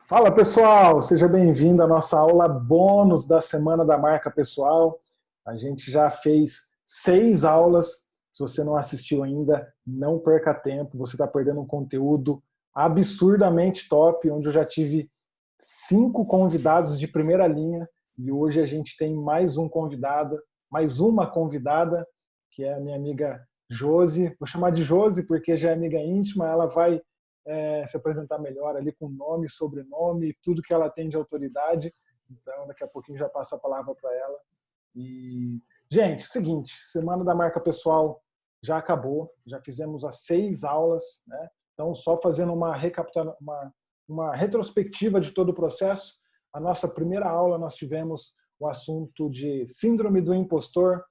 Fala pessoal, seja bem-vindo à nossa aula bônus da Semana da Marca Pessoal. A gente já fez 6 aulas. Se você não assistiu ainda, não perca tempo. Você está perdendo um conteúdo absurdamente top, onde eu já tive 5 convidados de primeira linha e hoje a gente tem mais um convidado, mais uma convidada, que é a minha amiga Josi. Vou chamar de Josi porque já é amiga íntima. Ela vai se apresentar melhor ali com nome, sobrenome, tudo que ela tem de autoridade. Então, daqui a pouquinho já passa a palavra para ela. E, gente, é o seguinte, Semana da Marca Pessoal já acabou, já fizemos as 6 aulas, né? Então, só fazendo uma retrospectiva de todo o processo. A nossa primeira aula nós tivemos o assunto de síndrome do impostor,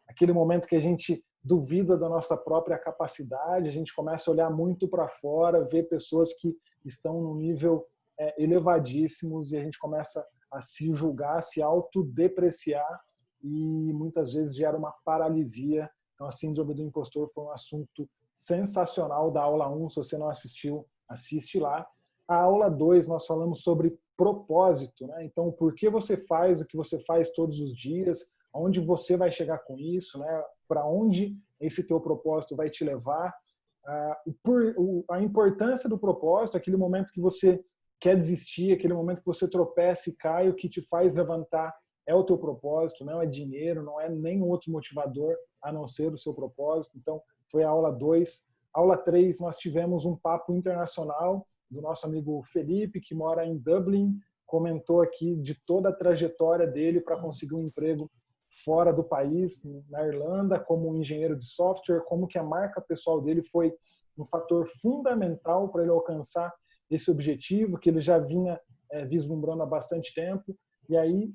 aquele momento que a gente duvida da nossa própria capacidade, a gente começa a olhar muito para fora, ver pessoas que estão num nível elevadíssimos e a gente começa a se julgar, a se autodepreciar e muitas vezes gera uma paralisia. Então, a síndrome do impostor foi um assunto sensacional da aula 1. Se você não assistiu, assiste lá. A aula 2, nós falamos sobre propósito, né? Então, por que você faz o que você faz todos os dias, onde você vai chegar com isso, né? Para onde esse teu propósito vai te levar, a importância do propósito, aquele momento que você quer desistir, aquele momento que você tropeça e cai, o que te faz levantar é o teu propósito, não é dinheiro, não é nenhum outro motivador a não ser o seu propósito. Então, foi a aula 2. Aula 3, nós tivemos um papo internacional do nosso amigo Felipe, que mora em Dublin, comentou aqui de toda a trajetória dele para conseguir um emprego fora do país, na Irlanda, como um engenheiro de software, como que a marca pessoal dele foi um fator fundamental para ele alcançar esse objetivo, que ele já vinha vislumbrando há bastante tempo. E aí,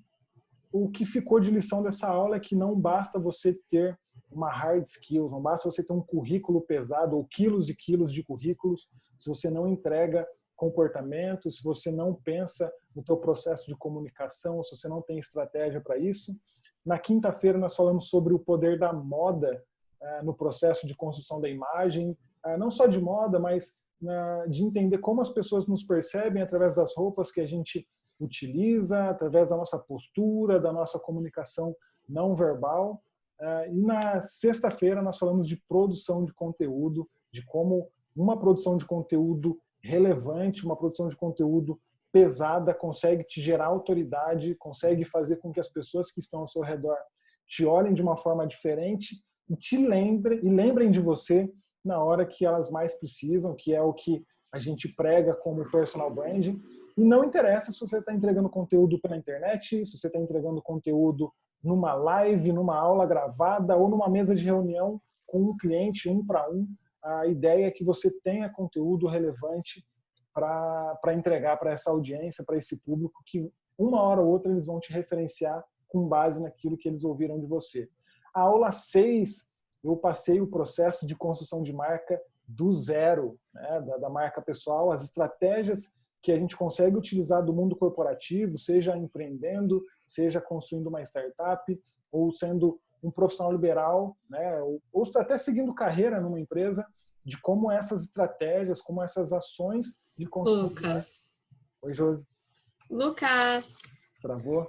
o que ficou de lição dessa aula é que não basta você ter uma hard skills, não basta você ter um currículo pesado ou quilos e quilos de currículos, se você não entrega comportamento, se você não pensa no teu processo de comunicação, se você não tem estratégia para isso. Na quinta-feira nós falamos sobre o poder da moda no processo de construção da imagem, não só de moda, mas de entender como as pessoas nos percebem através das roupas que a gente utiliza, através da nossa postura, da nossa comunicação não verbal. E na sexta-feira nós falamos de produção de conteúdo, de como uma produção de conteúdo relevante, uma produção de conteúdo pesada consegue te gerar autoridade, consegue fazer com que as pessoas que estão ao seu redor te olhem de uma forma diferente e lembrem de você na hora que elas mais precisam, que é o que a gente prega como personal branding. E não interessa se você está entregando conteúdo pela internet, se você está entregando conteúdo numa live, numa aula gravada ou numa mesa de reunião com um cliente, um para um. A ideia é que você tenha conteúdo relevante para entregar para essa audiência, para esse público, que uma hora ou outra eles vão te referenciar com base naquilo que eles ouviram de você. A aula 6, eu passei o processo de construção de marca do zero, né, da marca pessoal, as estratégias que a gente consegue utilizar do mundo corporativo, seja empreendendo, seja construindo uma startup, ou sendo um profissional liberal, né, ou até seguindo carreira numa empresa, de como essas estratégias, como essas ações de construção de marca. Oi, Josi. Lucas. Travou?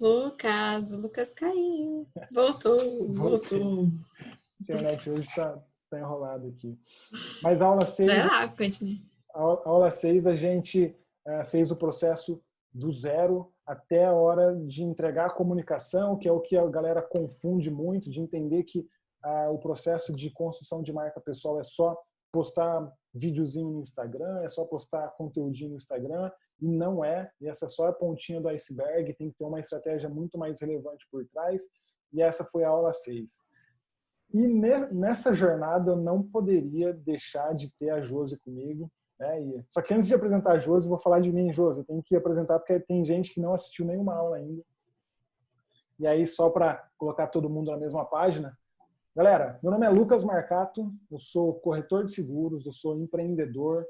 O Lucas caiu. Voltou. A internet hoje está enrolada aqui. Mas a aula 6, Vai lá, continue. a aula 6 a gente fez o processo do zero até a hora de entregar a comunicação, que é o que a galera confunde muito, de entender que o processo de construção de marca pessoal é só postar videozinho no Instagram, é só postar conteúdinho no Instagram, e não é, e essa só é a pontinha do iceberg, tem que ter uma estratégia muito mais relevante por trás, e essa foi a aula 6. E nessa jornada eu não poderia deixar de ter a Josi comigo, né? Só que antes de apresentar a Josi, vou falar de mim, Josi, eu tenho que apresentar porque tem gente que não assistiu nenhuma aula ainda. E aí, só para colocar todo mundo na mesma página, galera, meu nome é Lucas Marcato, eu sou corretor de seguros, eu sou empreendedor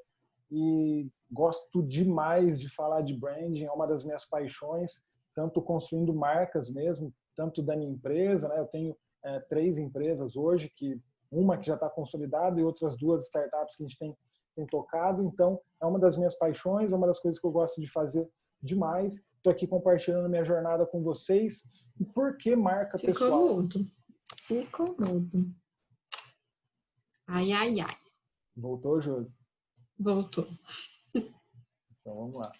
e gosto demais de falar de branding, é uma das minhas paixões, tanto construindo marcas mesmo, tanto da minha empresa, né? Eu tenho 3 empresas hoje, uma que já está consolidada e outras 2 startups que a gente tem tem tocado. Então, é uma das minhas paixões, é uma das coisas que eu gosto de fazer demais. Estou aqui compartilhando minha jornada com vocês. E por que marca Ficou pessoal? mudo. Ficou mudo. Ai, ai, ai. Voltou, Josi? Voltou. Então, vamos lá.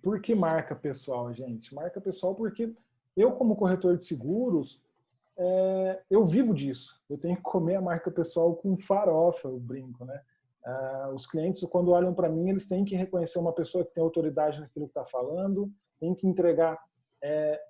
Por que marca pessoal, gente? Marca pessoal porque eu, como corretor de seguros, eu vivo disso. Eu tenho que comer a marca pessoal com farofa, eu brinco, né? Os clientes, quando olham para mim, eles têm que reconhecer uma pessoa que tem autoridade naquilo que está falando, tem que entregar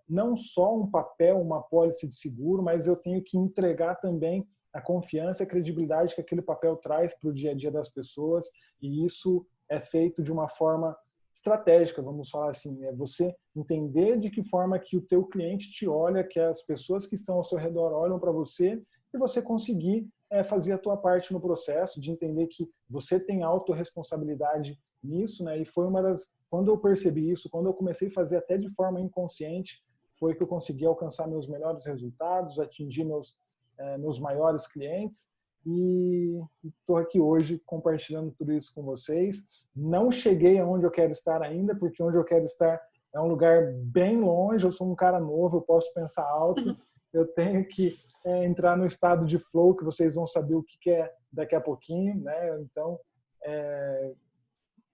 não só um papel, uma pólice de seguro, mas eu tenho que entregar também a confiança e a credibilidade que aquele papel traz para o dia a dia das pessoas, e isso é feito de uma forma estratégica, vamos falar assim, é você entender de que forma que o teu cliente te olha, que as pessoas que estão ao seu redor olham para você, e você conseguir fazer a tua parte no processo, de entender que você tem autorresponsabilidade nisso, né? E foi uma das... Quando eu percebi isso, quando eu comecei a fazer até de forma inconsciente, foi que eu consegui alcançar meus melhores resultados, atingir meus maiores clientes, e estou aqui hoje compartilhando tudo isso com vocês. Não cheguei aonde eu quero estar ainda, porque onde eu quero estar é um lugar bem longe, eu sou um cara novo, eu posso pensar alto, eu tenho que entrar no estado de flow, que vocês vão saber o que é daqui a pouquinho, né? Então,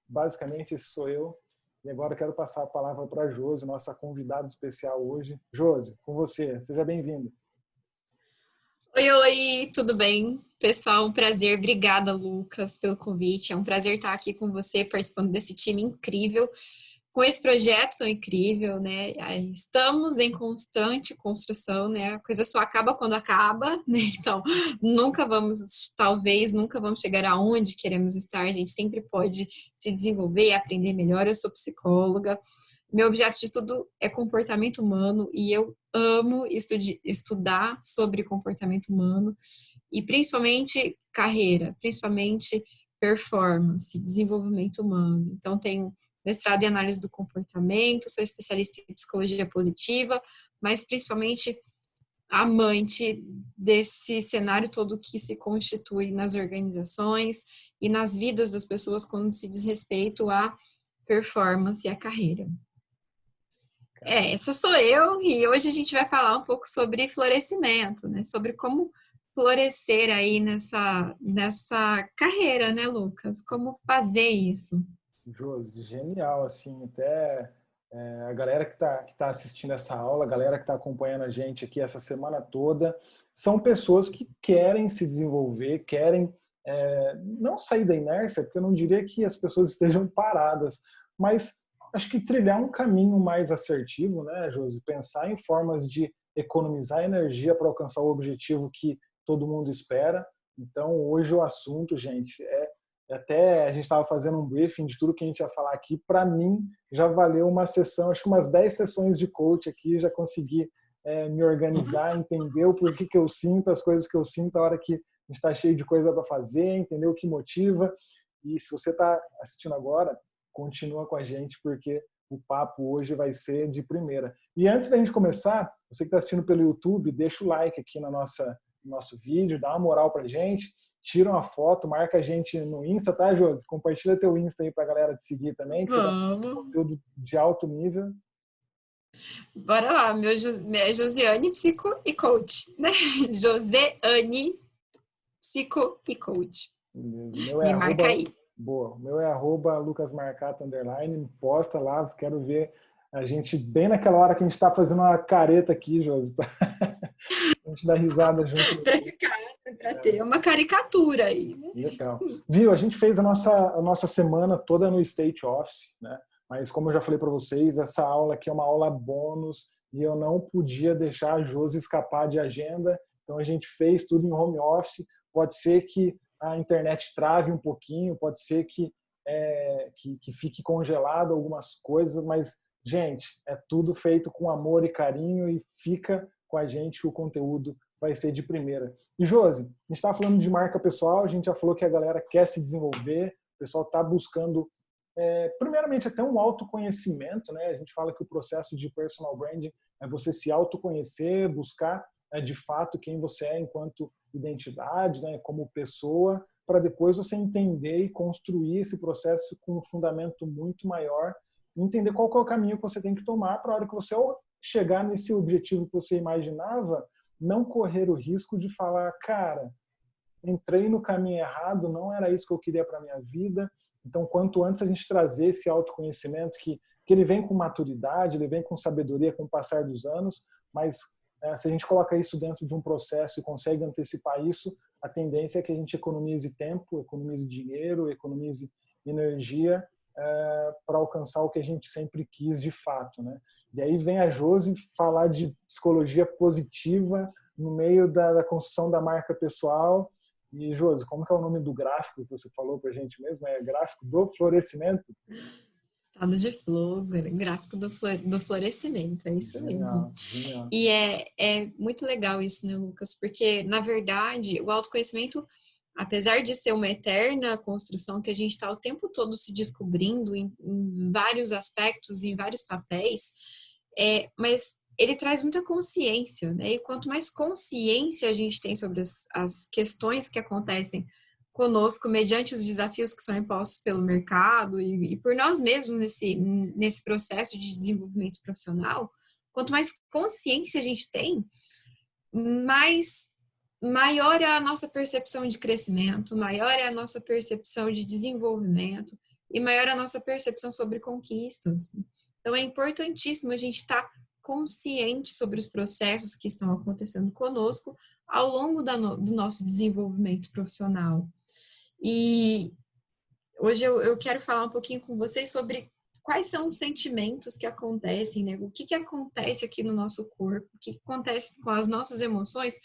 basicamente, esse sou eu. E agora eu quero passar a palavra para a Josi, nossa convidada especial hoje. Josi, com você. Seja bem-vinda. Oi, oi, tudo bem? Pessoal, um prazer. Obrigada, Lucas, pelo convite. É um prazer estar aqui com você, participando desse time incrível, com esse projeto tão incrível, né? Estamos em constante construção, né? A coisa só acaba quando acaba, né? Então, talvez nunca vamos chegar aonde queremos estar. A gente sempre pode se desenvolver e aprender melhor. Eu sou psicóloga. Meu objeto de estudo é comportamento humano e eu amo estudar sobre comportamento humano e principalmente carreira, principalmente performance, desenvolvimento humano. Então, tenho mestrado em análise do comportamento, sou especialista em psicologia positiva, mas principalmente amante desse cenário todo que se constitui nas organizações e nas vidas das pessoas quando se diz respeito à performance e à carreira. Essa sou eu e hoje a gente vai falar um pouco sobre florescimento, né? Sobre como florescer aí nessa carreira, né, Lucas? Como fazer isso? Josi, genial, assim, até a galera que tá assistindo essa aula, a galera que está acompanhando a gente aqui essa semana toda, são pessoas que querem se desenvolver, querem não sair da inércia, porque eu não diria que as pessoas estejam paradas, mas acho que trilhar um caminho mais assertivo, né, Josi? Pensar em formas de economizar energia para alcançar o objetivo que todo mundo espera. Então, hoje o assunto, gente, até a gente estava fazendo um briefing de tudo que a gente ia falar aqui. Para mim, já valeu uma sessão, acho que umas 10 sessões de coach aqui, já consegui me organizar, entender o porquê que eu sinto, as coisas que eu sinto, a hora que a gente está cheio de coisa para fazer, entender o que motiva. E se você está assistindo agora, continua com a gente, porque o papo hoje vai ser de primeira. E antes da gente começar, você que está assistindo pelo YouTube, deixa o like aqui no nosso vídeo, dá uma moral para a gente, tira uma foto, marca a gente no Insta, tá, Josi? Compartilha teu Insta aí pra galera te seguir também, que você dá conteúdo de alto nível. Bora lá, é Josiane Psico e Coach, né? Joseane Psico e Coach. Meu Me marca aí. Boa. O meu é @lucasmarcato_, me posta lá, quero ver a gente bem naquela hora que a gente está fazendo uma careta aqui, Josi, pra a gente dar risada junto. Para ter uma caricatura aí. Né? Legal. Viu, a gente fez a nossa semana toda no State Office, né? Mas como eu já falei para vocês, essa aula aqui é uma aula bônus e eu não podia deixar a Josi escapar de agenda, então a gente fez tudo em home office. Pode ser que a internet trave um pouquinho, pode ser que fique congelado algumas coisas, mas, gente, é tudo feito com amor e carinho e fica com a gente que o conteúdo vai ser de primeira. E, Josi, a gente estava falando de marca pessoal, a gente já falou que a galera quer se desenvolver, o pessoal está buscando, primeiramente, até um autoconhecimento, né? A gente fala que o processo de personal branding é você se autoconhecer, buscar de fato quem você é enquanto identidade, né? Como pessoa, para depois você entender e construir esse processo com um fundamento muito maior, entender qual que é o caminho que você tem que tomar para a hora que você chegar nesse objetivo que você imaginava, não correr o risco de falar, cara, entrei no caminho errado, não era isso que eu queria para minha vida. Então, quanto antes a gente trazer esse autoconhecimento que ele vem com maturidade, ele vem com sabedoria com o passar dos anos, mas se a gente coloca isso dentro de um processo e consegue antecipar isso, a tendência é que a gente economize tempo, economize dinheiro, economize energia para alcançar o que a gente sempre quis de fato, né? E aí vem a Josi falar de psicologia positiva no meio da construção da marca pessoal. E, Josi, como que é o nome do gráfico que você falou para a gente mesmo? É gráfico do florescimento? Estado de flor, gráfico do florescimento, é isso mesmo. Genial, genial. E é muito legal isso, né, Lucas? Porque, na verdade, o autoconhecimento, apesar de ser uma eterna construção que a gente está o tempo todo se descobrindo em vários aspectos, em vários papéis, mas ele traz muita consciência, né? E quanto mais consciência a gente tem sobre as questões que acontecem conosco, mediante os desafios que são impostos pelo mercado e por nós mesmos nesse processo de desenvolvimento profissional, quanto mais consciência a gente tem, maior é a nossa percepção de crescimento, maior é a nossa percepção de desenvolvimento e maior é a nossa percepção sobre conquistas. Então, é importantíssimo a gente estar consciente sobre os processos que estão acontecendo conosco ao longo do nosso desenvolvimento profissional. E hoje eu quero falar um pouquinho com vocês sobre quais são os sentimentos que acontecem, né? O que acontece aqui no nosso corpo, o que acontece com as nossas emoções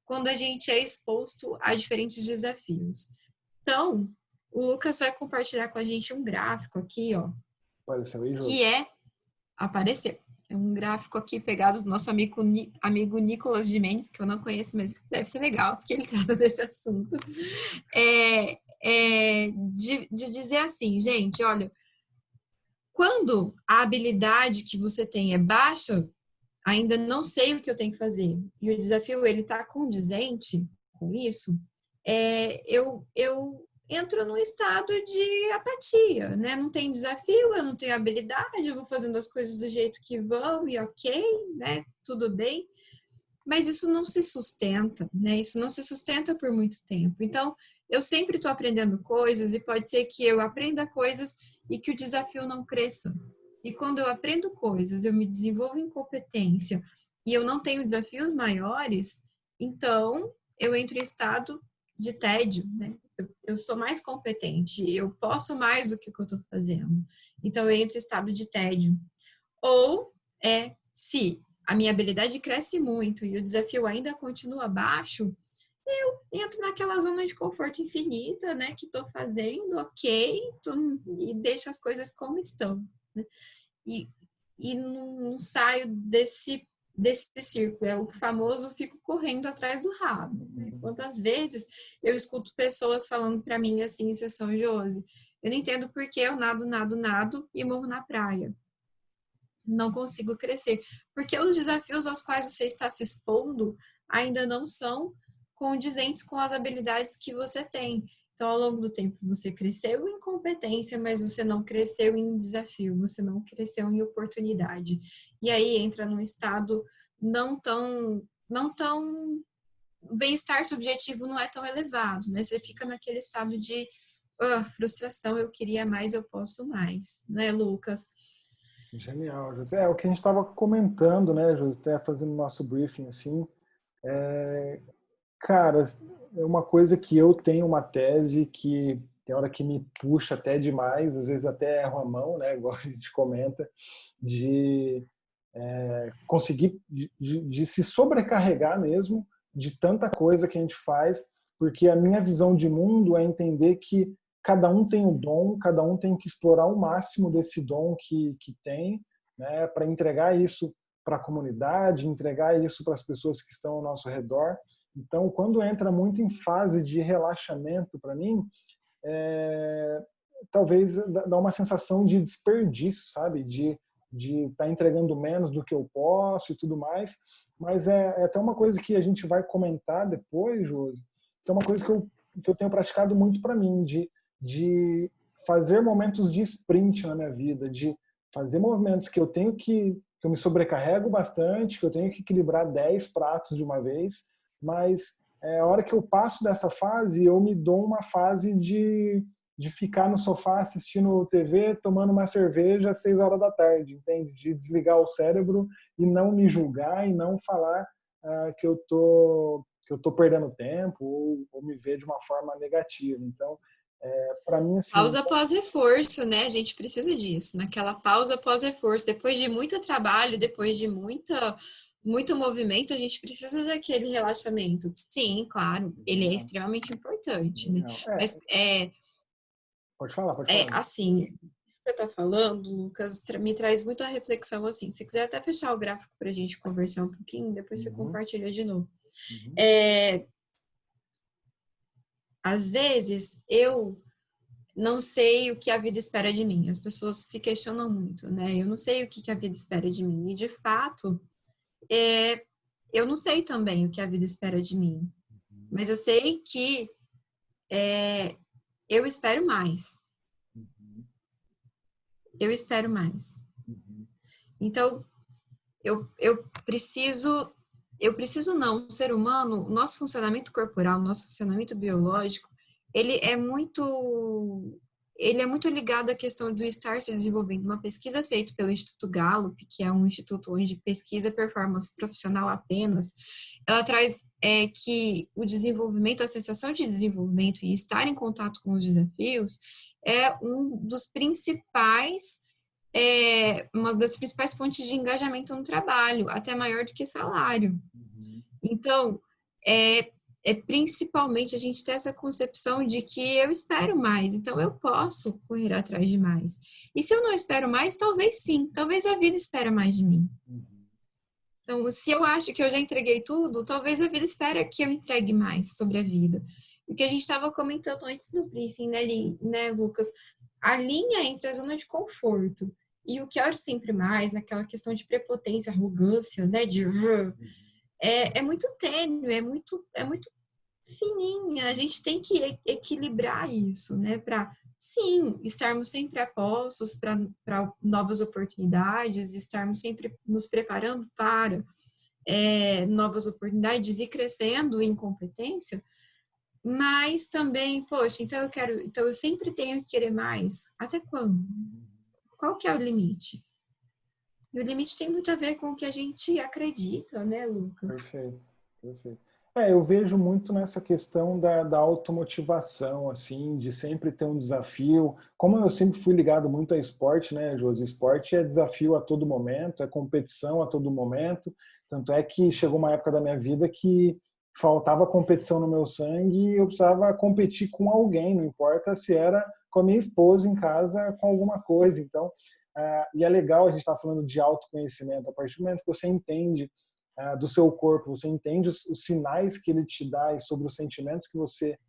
quando a gente é exposto a diferentes desafios. Então, o Lucas vai compartilhar com a gente um gráfico aqui, ó, Apareceu aí, Josi? que apareceu. É um gráfico aqui pegado do nosso amigo Nicolas de Mendes, que eu não conheço, mas deve ser legal, porque ele trata desse assunto. De dizer assim, gente, olha, quando a habilidade que você tem é baixa, ainda não sei o que eu tenho que fazer, e o desafio ele está condizente com isso, eu entro num estado de apatia, né? Não tem desafio, eu não tenho habilidade, eu vou fazendo as coisas do jeito que vão e ok, né? Tudo bem. Mas isso não se sustenta, né? Isso não se sustenta por muito tempo. Então, eu sempre estou aprendendo coisas e pode ser que eu aprenda coisas e que o desafio não cresça. E quando eu aprendo coisas, eu me desenvolvo em competência e eu não tenho desafios maiores, então eu entro em estado de tédio, né? Eu sou mais competente, eu posso mais do que o que eu estou fazendo. Então eu entro em estado de tédio. Ou se a minha habilidade cresce muito e o desafio ainda continua baixo, eu entro naquela zona de conforto infinita, né? Que estou fazendo, ok, e deixo as coisas como estão. Né? E não saio desse círculo. É o famoso fico correndo atrás do rabo. Né? Quantas vezes eu escuto pessoas falando para mim assim em sessão, Josi, eu não entendo por que eu nado e morro na praia. Não consigo crescer. Porque os desafios aos quais você está se expondo ainda não são condizentes com as habilidades que você tem. Então, ao longo do tempo, você cresceu em competência, mas você não cresceu em desafio, você não cresceu em oportunidade. E aí entra num estado não tão bem-estar subjetivo não é tão elevado, né? Você fica naquele estado de frustração, eu queria mais, eu posso mais, né, Lucas? Genial, José. É o que a gente estava comentando, né, José, até fazendo nosso briefing assim. Cara, é uma coisa que eu tenho uma tese que tem hora que me puxa até demais, às vezes até erro a mão, né, igual a gente comenta, de conseguir, de se sobrecarregar mesmo de tanta coisa que a gente faz, porque a minha visão de mundo é entender que cada um tem um dom, cada um tem que explorar o máximo desse dom que tem, né, para entregar isso para a comunidade, entregar isso para as pessoas que estão ao nosso redor. Então, quando entra muito em fase de relaxamento, para mim, talvez dá uma sensação de desperdício, sabe? De estar entregando menos do que eu posso e tudo mais. Mas é até uma coisa que a gente vai comentar depois, Josi, que é uma coisa que eu que eu tenho praticado muito para mim, de fazer momentos de sprint na minha vida, de fazer movimentos que eu tenho que eu me sobrecarrego bastante, que eu tenho que equilibrar 10 pratos de uma vez, mas a hora que eu passo dessa fase, eu me dou uma fase de ficar no sofá assistindo TV, tomando uma cerveja às 6 horas da tarde, entende? De desligar o cérebro e não me julgar e não falar que eu tô perdendo tempo ou me ver de uma forma negativa. Então, para mim, assim, Pausa pós-reforço, né? A gente precisa disso. Naquela pausa pós-reforço, depois de muito trabalho, depois de muito movimento, a gente precisa daquele relaxamento. Sim, claro, ele é legal, extremamente importante, né? legal. Mas Pode falar, pode falar. assim, isso que você está falando, Lucas, me traz muito a reflexão assim. Se quiser até fechar o gráfico para a gente conversar um pouquinho, depois você Uhum, compartilha de novo. uhum, É, às vezes eu não sei o que a vida espera de mim. As pessoas se questionam muito, né? Eu não sei o que a vida espera de mim. E, de fato, é, eu não sei também o que a vida espera de mim. Mas eu sei que eu espero mais. uhum, Eu espero mais. uhum, Então, eu preciso... Eu preciso não, o ser humano, o nosso funcionamento corporal, o nosso funcionamento biológico, ele é muito ele é muito ligado à questão do estar se desenvolvendo. Uma pesquisa feita pelo Instituto Gallup, que é um instituto onde pesquisa performance profissional apenas, ela traz que o desenvolvimento, a sensação de desenvolvimento e estar em contato com os desafios é uma das principais fontes de engajamento no trabalho, até maior do que salário. uhum. Então, é, é principalmente a gente ter essa concepção de que eu espero mais, então eu posso correr atrás de mais. E se eu não espero mais, talvez sim, talvez a vida espera mais de mim. Uhum. Então, se eu acho que eu já entreguei tudo, talvez a vida espera que eu entregue mais sobre a vida. O que a gente estava comentando antes do briefing, né, Lucas? A linha entre a zona de conforto e o que quero sempre mais, naquela questão de prepotência, arrogância, né, é muito tênue, é muito fininha. A gente tem que equilibrar isso, né? Para, sim, estarmos sempre a postos para novas oportunidades, estarmos sempre nos preparando para novas oportunidades e crescendo em competência, mas também, poxa, então eu sempre tenho que querer mais. Até quando? Qual que é o limite? E o limite tem muito a ver com o que a gente acredita, né, Lucas? Perfeito, perfeito. Eu vejo muito nessa questão da automotivação, assim, de sempre ter um desafio. Como eu sempre fui ligado muito a esporte, né, Josi? Esporte é desafio a todo momento, é competição a todo momento. Tanto é que chegou uma época da minha vida que faltava competição no meu sangue e eu precisava competir com alguém, não importa se era com a minha esposa em casa, com alguma coisa. Então, e é legal a gente estar falando de autoconhecimento. A partir do momento que você entende do seu corpo, você entende os sinais que ele te dá e sobre os sentimentos que você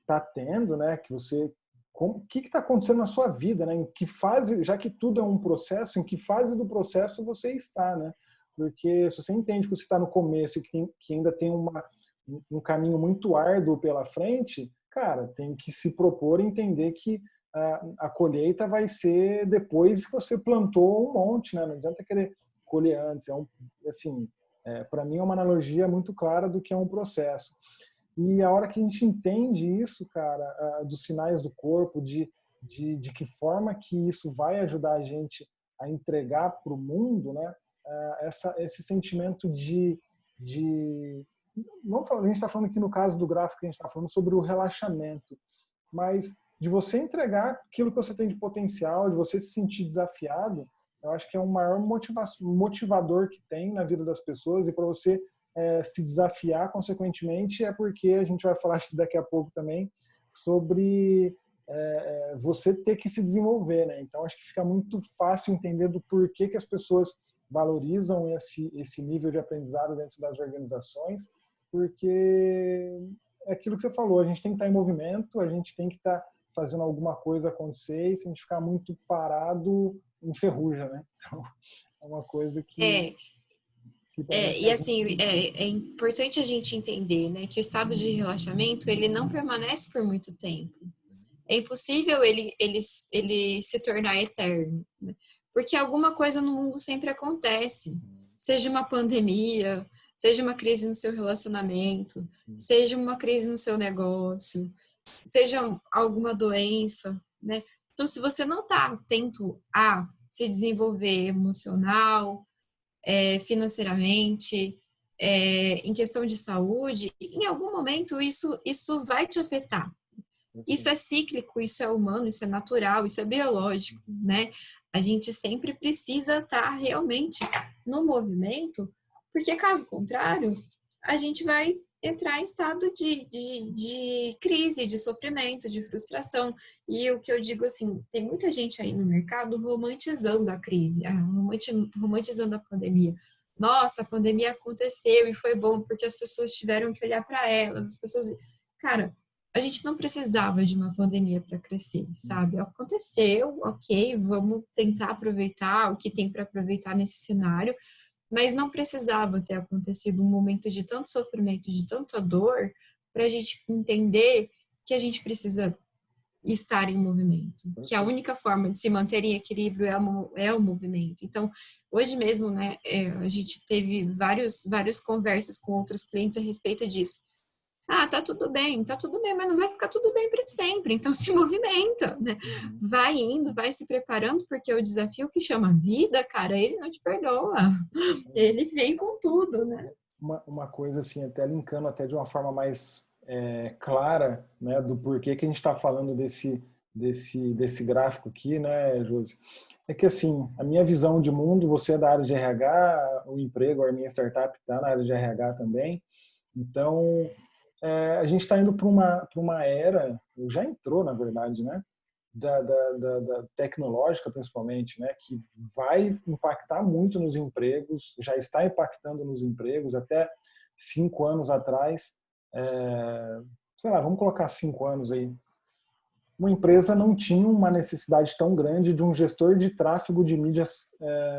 está tendo, né? Que você, o que está acontecendo na sua vida, né? Em que fase, já que tudo é um processo, em que fase do processo você está, né? Porque se você entende que você está no começo e que ainda tem um caminho muito árduo pela frente, cara, tem que se propor e entender que a colheita vai ser depois que você plantou um monte, né? Não adianta querer colher antes. Assim, para mim é uma analogia muito clara do que é um processo. E a hora que a gente entende isso, cara, dos sinais do corpo, de que forma que isso vai ajudar a gente a entregar para o mundo, né? Esse sentimento de não, a gente está falando aqui no caso do gráfico, a gente está falando sobre o relaxamento, mas de você entregar aquilo que você tem de potencial, de você se sentir desafiado, eu acho que é o maior motivador que tem na vida das pessoas, e para você se desafiar, consequentemente, é porque a gente vai falar daqui a pouco também sobre você ter que se desenvolver, né? Então, acho que fica muito fácil entender do porquê que as pessoas valorizam esse nível de aprendizado dentro das organizações, porque é aquilo que você falou, a gente tem que estar em movimento, a gente tem que estar fazendo alguma coisa acontecer, e se a gente ficar muito parado, enferruja, né? Então, é uma coisa que... É, E assim, é importante a gente entender, né, que o estado de relaxamento, ele não permanece por muito tempo. É impossível ele se tornar eterno, né? Porque alguma coisa no mundo sempre acontece. Seja uma pandemia, seja uma crise no seu relacionamento, seja uma crise no seu negócio, seja alguma doença, né? Então, se você não está atento a se desenvolver emocional, financeiramente, em questão de saúde, em algum momento isso vai te afetar. Isso é cíclico, isso é humano, isso é natural, isso é biológico, né? A gente sempre precisa estar realmente no movimento, porque caso contrário, a gente vai entrar em estado de crise, de sofrimento, de frustração. E o que eu digo assim, tem muita gente aí no mercado romantizando a crise, romantizando a pandemia. Nossa, a pandemia aconteceu e foi bom porque as pessoas tiveram que olhar para elas, as pessoas. Cara, a gente não precisava de uma pandemia para crescer, sabe? Aconteceu, ok, vamos tentar aproveitar o que tem para aproveitar nesse cenário, mas não precisava ter acontecido um momento de tanto sofrimento, de tanta dor, para a gente entender que a gente precisa estar em movimento, que a única forma de se manter em equilíbrio é o movimento. Então, hoje mesmo, né, a gente teve várias conversas com outros clientes a respeito disso. Ah, tá tudo bem, mas não vai ficar tudo bem para sempre. Então se movimenta, né? Vai indo, vai se preparando, porque o desafio que chama vida, cara, ele não te perdoa. Ele vem com tudo, né? Uma coisa assim, até linkando até de uma forma mais clara, né, do porquê que a gente está falando desse gráfico aqui, né, Josi? É que assim, a minha visão de mundo, você é da área de RH, o emprego, a minha startup está na área de RH também. Então, a gente está indo para uma era, já entrou na verdade, né, da tecnológica principalmente, né, que vai impactar muito nos empregos, já está impactando nos empregos. Até 5 anos atrás, sei lá, vamos colocar 5 anos aí, uma empresa não tinha uma necessidade tão grande de um gestor de tráfego de mídias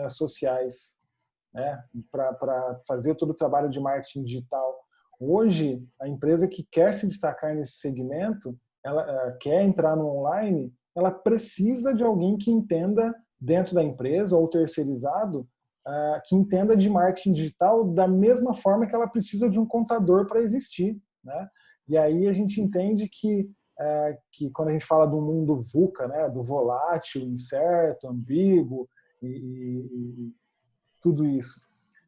sociais, né, para fazer todo o trabalho de marketing digital. Hoje, a empresa que quer se destacar nesse segmento, ela quer entrar no online, ela precisa de alguém que entenda dentro da empresa ou terceirizado, que entenda de marketing digital da mesma forma que ela precisa de um contador para existir, né? E aí a gente entende que quando a gente fala do mundo VUCA, né, do volátil, incerto, ambíguo e tudo isso.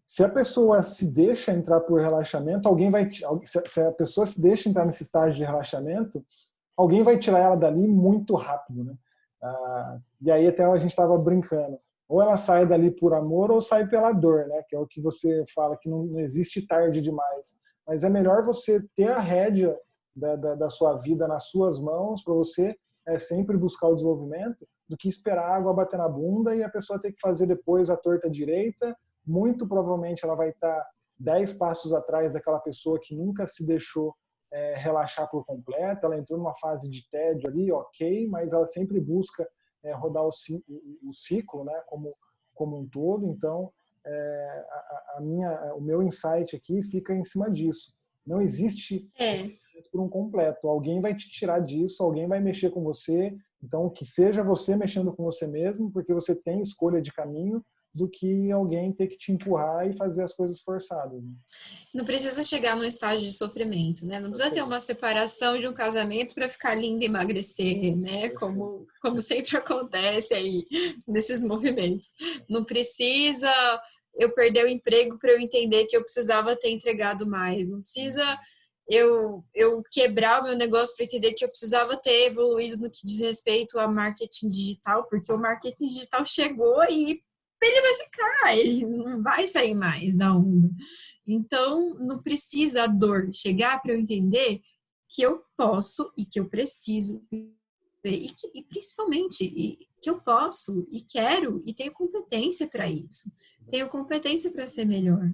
Se a pessoa se deixa entrar por relaxamento, se a pessoa se deixa entrar nesse estágio de relaxamento, alguém vai tirar ela dali muito rápido, né? E aí até a gente estava brincando. Ou ela sai dali por amor ou sai pela dor, né? Que é o que você fala, que não existe tarde demais. Mas é melhor você ter a rédea da sua vida nas suas mãos para você sempre buscar o desenvolvimento, do que esperar a água bater na bunda e a pessoa ter que fazer depois a torta direita. Muito provavelmente ela vai estar 10 passos atrás daquela pessoa que nunca se deixou relaxar por completo. Ela entrou numa fase de tédio ali, ok, mas ela sempre busca rodar o ciclo, né, como um todo. Então, o meu insight aqui fica em cima disso. Não existe por um completo. Alguém vai te tirar disso, alguém vai mexer com você. Então, que seja você mexendo com você mesmo, porque você tem escolha de caminho, do que alguém ter que te empurrar e fazer as coisas forçadas. Né? Não precisa chegar num estágio de sofrimento, né? Não precisa ter uma separação de um casamento para ficar linda e emagrecer, né? Como sempre acontece aí nesses movimentos. Não precisa eu perder o emprego para eu entender que eu precisava ter entregado mais. Não precisa eu quebrar o meu negócio para entender que eu precisava ter evoluído no que diz respeito a marketing digital, porque o marketing digital chegou e ele vai ficar, ele não vai sair mais da onda. Então, não precisa a dor chegar para eu entender que eu posso e que eu preciso e principalmente que eu posso e quero e tenho competência para isso. Tenho competência para ser melhor.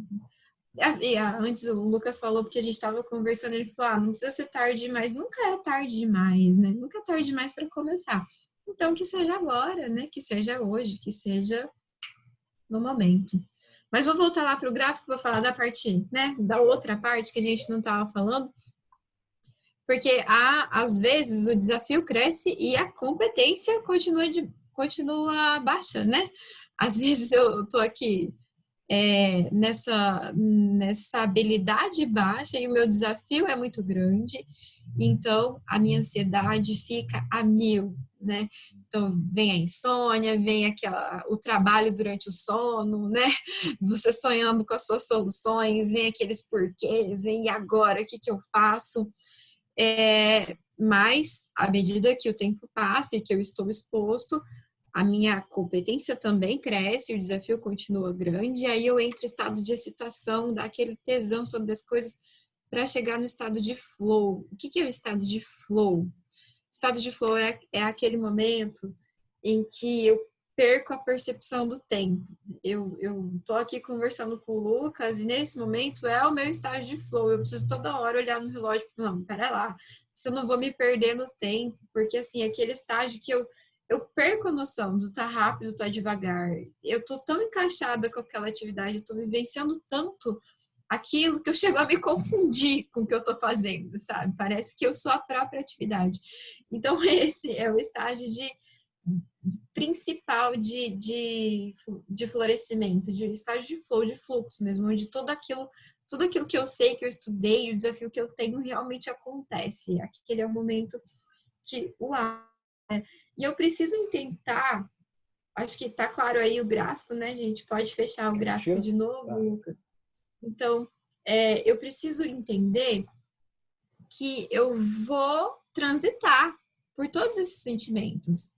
Antes o Lucas falou, porque a gente estava conversando, ele falou, não precisa ser tarde demais. Nunca é tarde demais, né? Nunca é tarde demais para começar. Então, que seja agora, né? Que seja hoje, que seja no momento. Mas vou voltar lá para o gráfico, vou falar da parte, né, da outra parte que a gente não estava falando, porque às vezes o desafio cresce e a competência continua baixa, né? Às vezes eu estou aqui nessa habilidade baixa e o meu desafio é muito grande, então a minha ansiedade fica a mil, né? Então vem a insônia, vem o trabalho durante o sono, né? Você sonhando com as suas soluções, vem aqueles porquês, vem e agora, o que que eu faço? Mas à medida que o tempo passa e que eu estou exposto, a minha competência também cresce, o desafio continua grande, e aí eu entro em estado de excitação, dá aquele tesão sobre as coisas para chegar no estado de flow. O que é o estado de flow? O estado de flow é aquele momento em que eu perco a percepção do tempo. Eu tô aqui conversando com o Lucas e nesse momento é o meu estágio de flow. Eu preciso toda hora olhar no relógio e falar, não, pera lá, se eu não vou me perder no tempo, porque assim, aquele estágio que eu perco a noção do tá rápido, tá devagar. Eu tô tão encaixada com aquela atividade, eu tô vivenciando tanto aquilo que eu chego a me confundir com o que eu tô fazendo, sabe? Parece que eu sou a própria atividade. Então, esse é o estágio principal de florescimento, de estágio de flow, de fluxo mesmo, onde tudo aquilo que eu sei, que eu estudei, o desafio que eu tenho realmente acontece. Aquele é o momento que, uau, né? E eu preciso tentar, acho que tá claro aí o gráfico, né, gente? Pode fechar o gráfico Tira? de novo, Tá. Lucas. Então, eu preciso entender que eu vou transitar por todos esses sentimentos.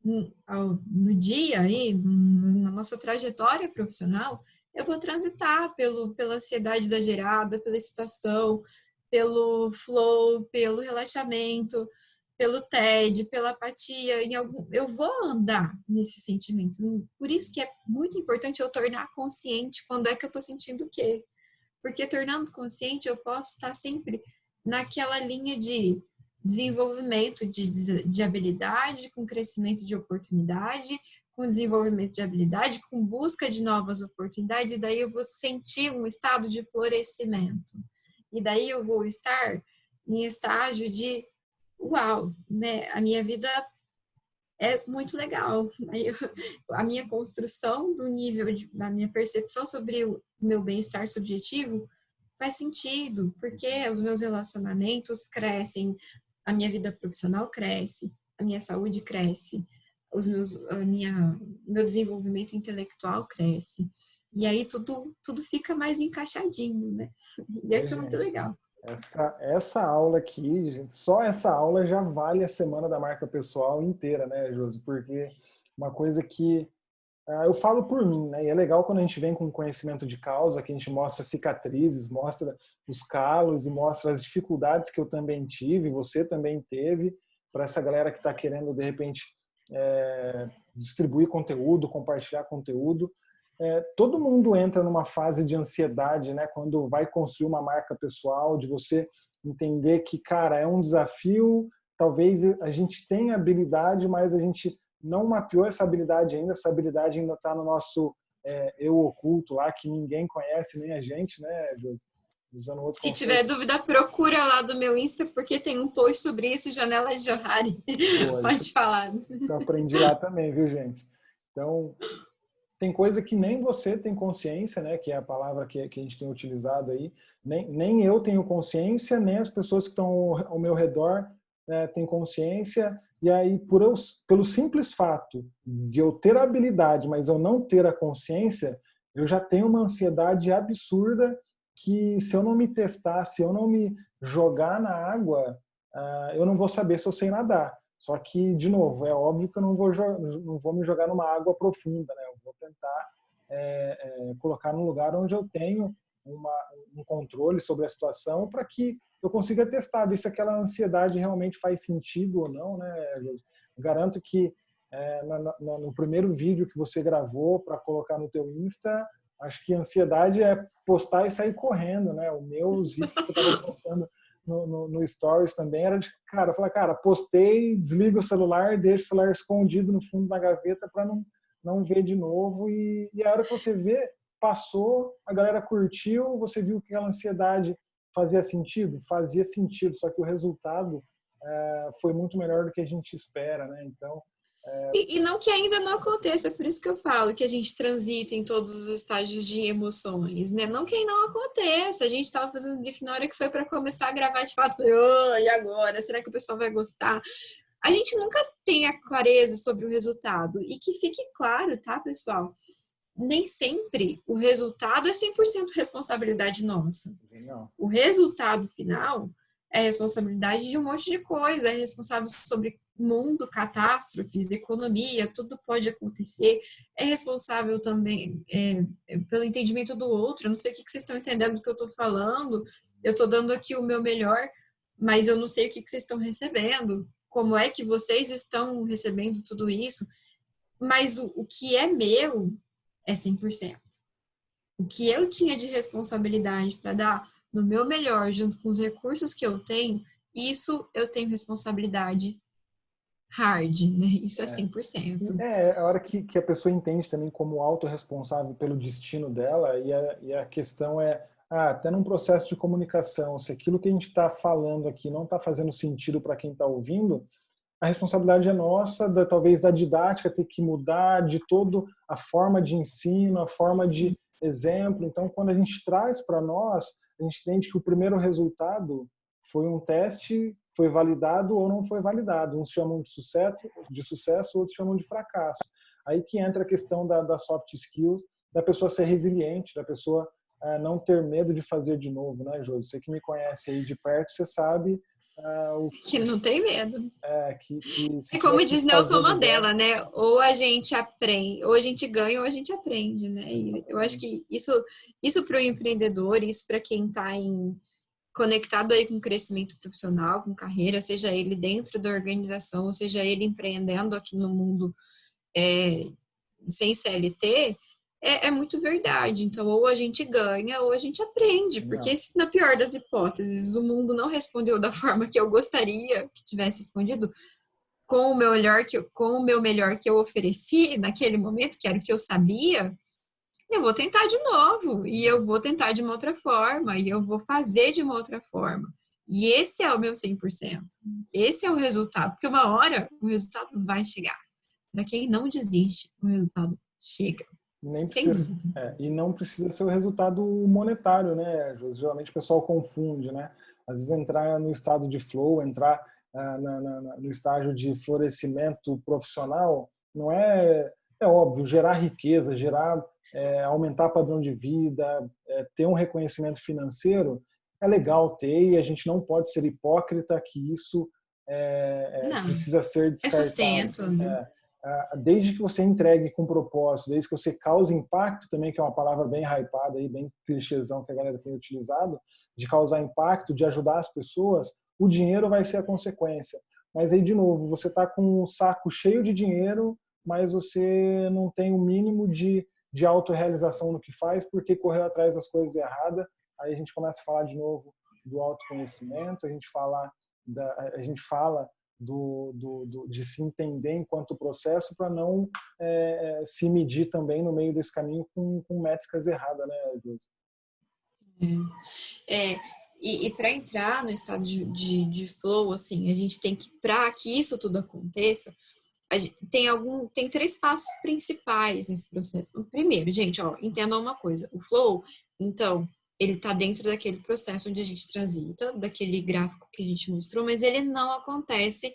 No dia aí, na nossa trajetória profissional, eu vou transitar pela ansiedade exagerada, pela excitação, pelo flow, pelo relaxamento, pelo TED, pela apatia, eu vou andar nesse sentimento. Por isso que é muito importante eu tornar consciente quando é que eu estou sentindo o quê. Porque tornando consciente, eu posso estar sempre naquela linha de desenvolvimento de habilidade, com crescimento de oportunidade, com desenvolvimento de habilidade, com busca de novas oportunidades, e daí eu vou sentir um estado de florescimento. E daí eu vou estar em estágio de uau, né? A minha vida é muito legal. A minha construção do nível da minha percepção sobre o meu bem-estar subjetivo faz sentido, porque os meus relacionamentos crescem, a minha vida profissional cresce, a minha saúde cresce, meu desenvolvimento intelectual cresce. E aí tudo fica mais encaixadinho, né? E Ai, isso é muito gente, legal. essa aula aqui, gente, só essa aula já vale a semana da marca pessoal inteira, né, Josi? Porque uma coisa que eu falo por mim, né? E é legal quando a gente vem com conhecimento de causa, que a gente mostra cicatrizes, mostra os calos e mostra as dificuldades que eu também tive, você também teve, para essa galera que está querendo, de repente, distribuir conteúdo, compartilhar conteúdo. Todo mundo entra numa fase de ansiedade, né? Quando vai construir uma marca pessoal, de você entender que, cara, é um desafio, talvez a gente tenha habilidade, mas a gente não mapeou essa habilidade ainda está no nosso eu oculto lá, que ninguém conhece, nem a gente, né, Josi? Usando outro Se conceito. tiver dúvida, procura lá do meu Insta, porque tem um post sobre isso, Janela de Johari. Pô, Pode falar. isso eu aprendi lá também, viu, gente? Então, tem coisa que nem você tem consciência, né, que é a palavra que a gente tem utilizado aí, nem eu tenho consciência, nem as pessoas que estão ao meu redor têm consciência, e aí pelo simples fato de eu ter a habilidade, mas eu não ter a consciência, eu já tenho uma ansiedade absurda que se eu não me testar, se eu não me jogar na água, eu não vou saber se eu sei nadar. Só que, de novo, é óbvio que eu não vou me jogar numa água profunda, né? Eu vou tentar colocar num lugar onde eu tenho um controle sobre a situação para que eu consiga testar, ver se aquela ansiedade realmente faz sentido ou não, né, Josi? Garanto que no primeiro vídeo que você gravou para colocar no teu Insta, acho que a ansiedade é postar e sair correndo, né? Os vídeos que eu estava postando no Stories também era de, cara, falar, cara, postei, desliga o celular, deixa o celular escondido no fundo da gaveta para não ver de novo. E a hora que você vê, passou, a galera curtiu, você viu que aquela ansiedade fazia sentido? Fazia sentido, só que o resultado foi muito melhor do que a gente espera, né? Então, E não que ainda não aconteça, por isso que eu falo que a gente transita em todos os estágios de emoções, né? Não que ainda não aconteça. A gente estava fazendo briefing na hora que foi para começar a gravar, de fato, falei, oh, e agora? Será que o pessoal vai gostar? A gente nunca tem a clareza sobre o resultado. E que fique claro, tá, pessoal? Nem sempre o resultado é 100% responsabilidade nossa. não. O resultado final é responsabilidade de um monte de coisa, é responsável sobre mundo, catástrofes, economia, tudo pode acontecer, é responsável também pelo entendimento do outro. Eu não sei o que vocês estão entendendo do que eu estou falando, eu estou dando aqui o meu melhor, mas eu não sei o que vocês estão recebendo, como é que vocês estão recebendo tudo isso, mas o que é meu é 100%. O que eu tinha de responsabilidade para dar no meu melhor, junto com os recursos que eu tenho, isso eu tenho responsabilidade hard, né? Isso é 100%. É a hora que a pessoa entende também como autorresponsável pelo destino dela, e a questão até num processo de comunicação, se aquilo que a gente está falando aqui não está fazendo sentido para quem está ouvindo, a responsabilidade é nossa, talvez da didática ter que mudar, de toda a forma de ensino, a forma de exemplo. Então, quando a gente traz para nós, a gente entende que o primeiro resultado foi um teste, foi validado ou não foi validado. Uns chamam de sucesso, outros chamam de fracasso. Aí que entra a questão da soft skills, da pessoa ser resiliente, da pessoa não ter medo de fazer de novo, né, Jô? Você que me conhece aí de perto, você sabe que não tem medo. que se E como tiver que diz Nelson fazer do zero. Mandela, né? Ou a gente aprende, ou a gente ganha, ou a gente aprende, né? E eu acho que isso para o empreendedor, isso para quem está conectado aí com crescimento profissional, com carreira, seja ele dentro da organização, ou seja ele empreendendo aqui no mundo sem CLT, é muito verdade. Então, ou a gente ganha, ou a gente aprende. Porque se, na pior das hipóteses, o mundo não respondeu da forma que eu gostaria que tivesse respondido, com o meu melhor que eu ofereci naquele momento, que era o que eu sabia, eu vou tentar de novo, e eu vou tentar de uma outra forma, e eu vou fazer de uma outra forma. E esse é o meu 100%. Esse é o resultado, porque uma hora o resultado vai chegar. Para quem não desiste, o resultado chega. Nem Sem precisa, dúvida. e não precisa ser o resultado monetário, né? Geralmente o pessoal confunde, né? Às vezes entrar no estado de flow, entrar no estágio de florescimento profissional, não é óbvio, gerar riqueza, aumentar padrão de vida, ter um reconhecimento financeiro, é legal ter, e a gente não pode ser hipócrita que isso Não, precisa ser é descartado. sustento, né? Desde que você entregue com propósito, desde que você cause impacto também, que é uma palavra bem hypada, aí, bem clichêzão que a galera tem utilizado, de causar impacto, de ajudar as pessoas, o dinheiro vai ser a consequência. Mas aí, de novo, você está com um saco cheio de dinheiro, mas você não tem o mínimo de autorrealização no que faz, porque correu atrás das coisas erradas. Aí a gente começa a falar de novo do autoconhecimento, a gente fala de se entender enquanto processo para não se medir também no meio desse caminho com métricas erradas, né, Josi? E para entrar no estado de flow, assim, a gente tem que, para que isso tudo aconteça, tem 3 passos principais nesse processo. O primeiro, gente, entendam uma coisa, o flow, então, ele está dentro daquele processo onde a gente transita, daquele gráfico que a gente mostrou, mas ele não acontece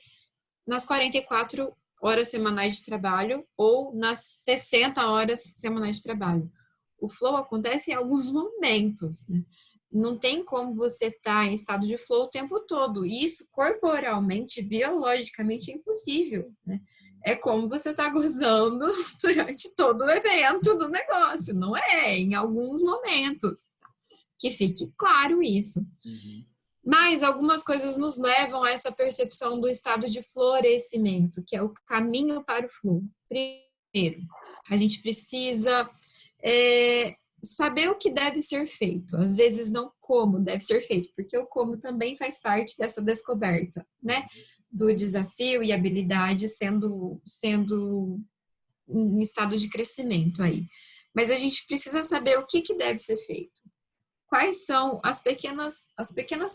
nas 44 horas semanais de trabalho ou nas 60 horas semanais de trabalho. O flow acontece em alguns momentos, né? Não tem como você estar em estado de flow o tempo todo. Isso corporalmente, biologicamente é impossível, né? É como você está gozando durante todo o evento do negócio, não é? Em alguns momentos. Que fique claro isso. Mas algumas coisas nos levam a essa percepção do estado de florescimento, que é o caminho para o flow. Primeiro, a gente precisa saber o que deve ser feito. Às vezes não como deve ser feito, porque o como também faz parte dessa descoberta, né? Do desafio e habilidade sendo em estado de crescimento aí. mas a gente precisa saber o que deve ser feito. Quais são as pequenas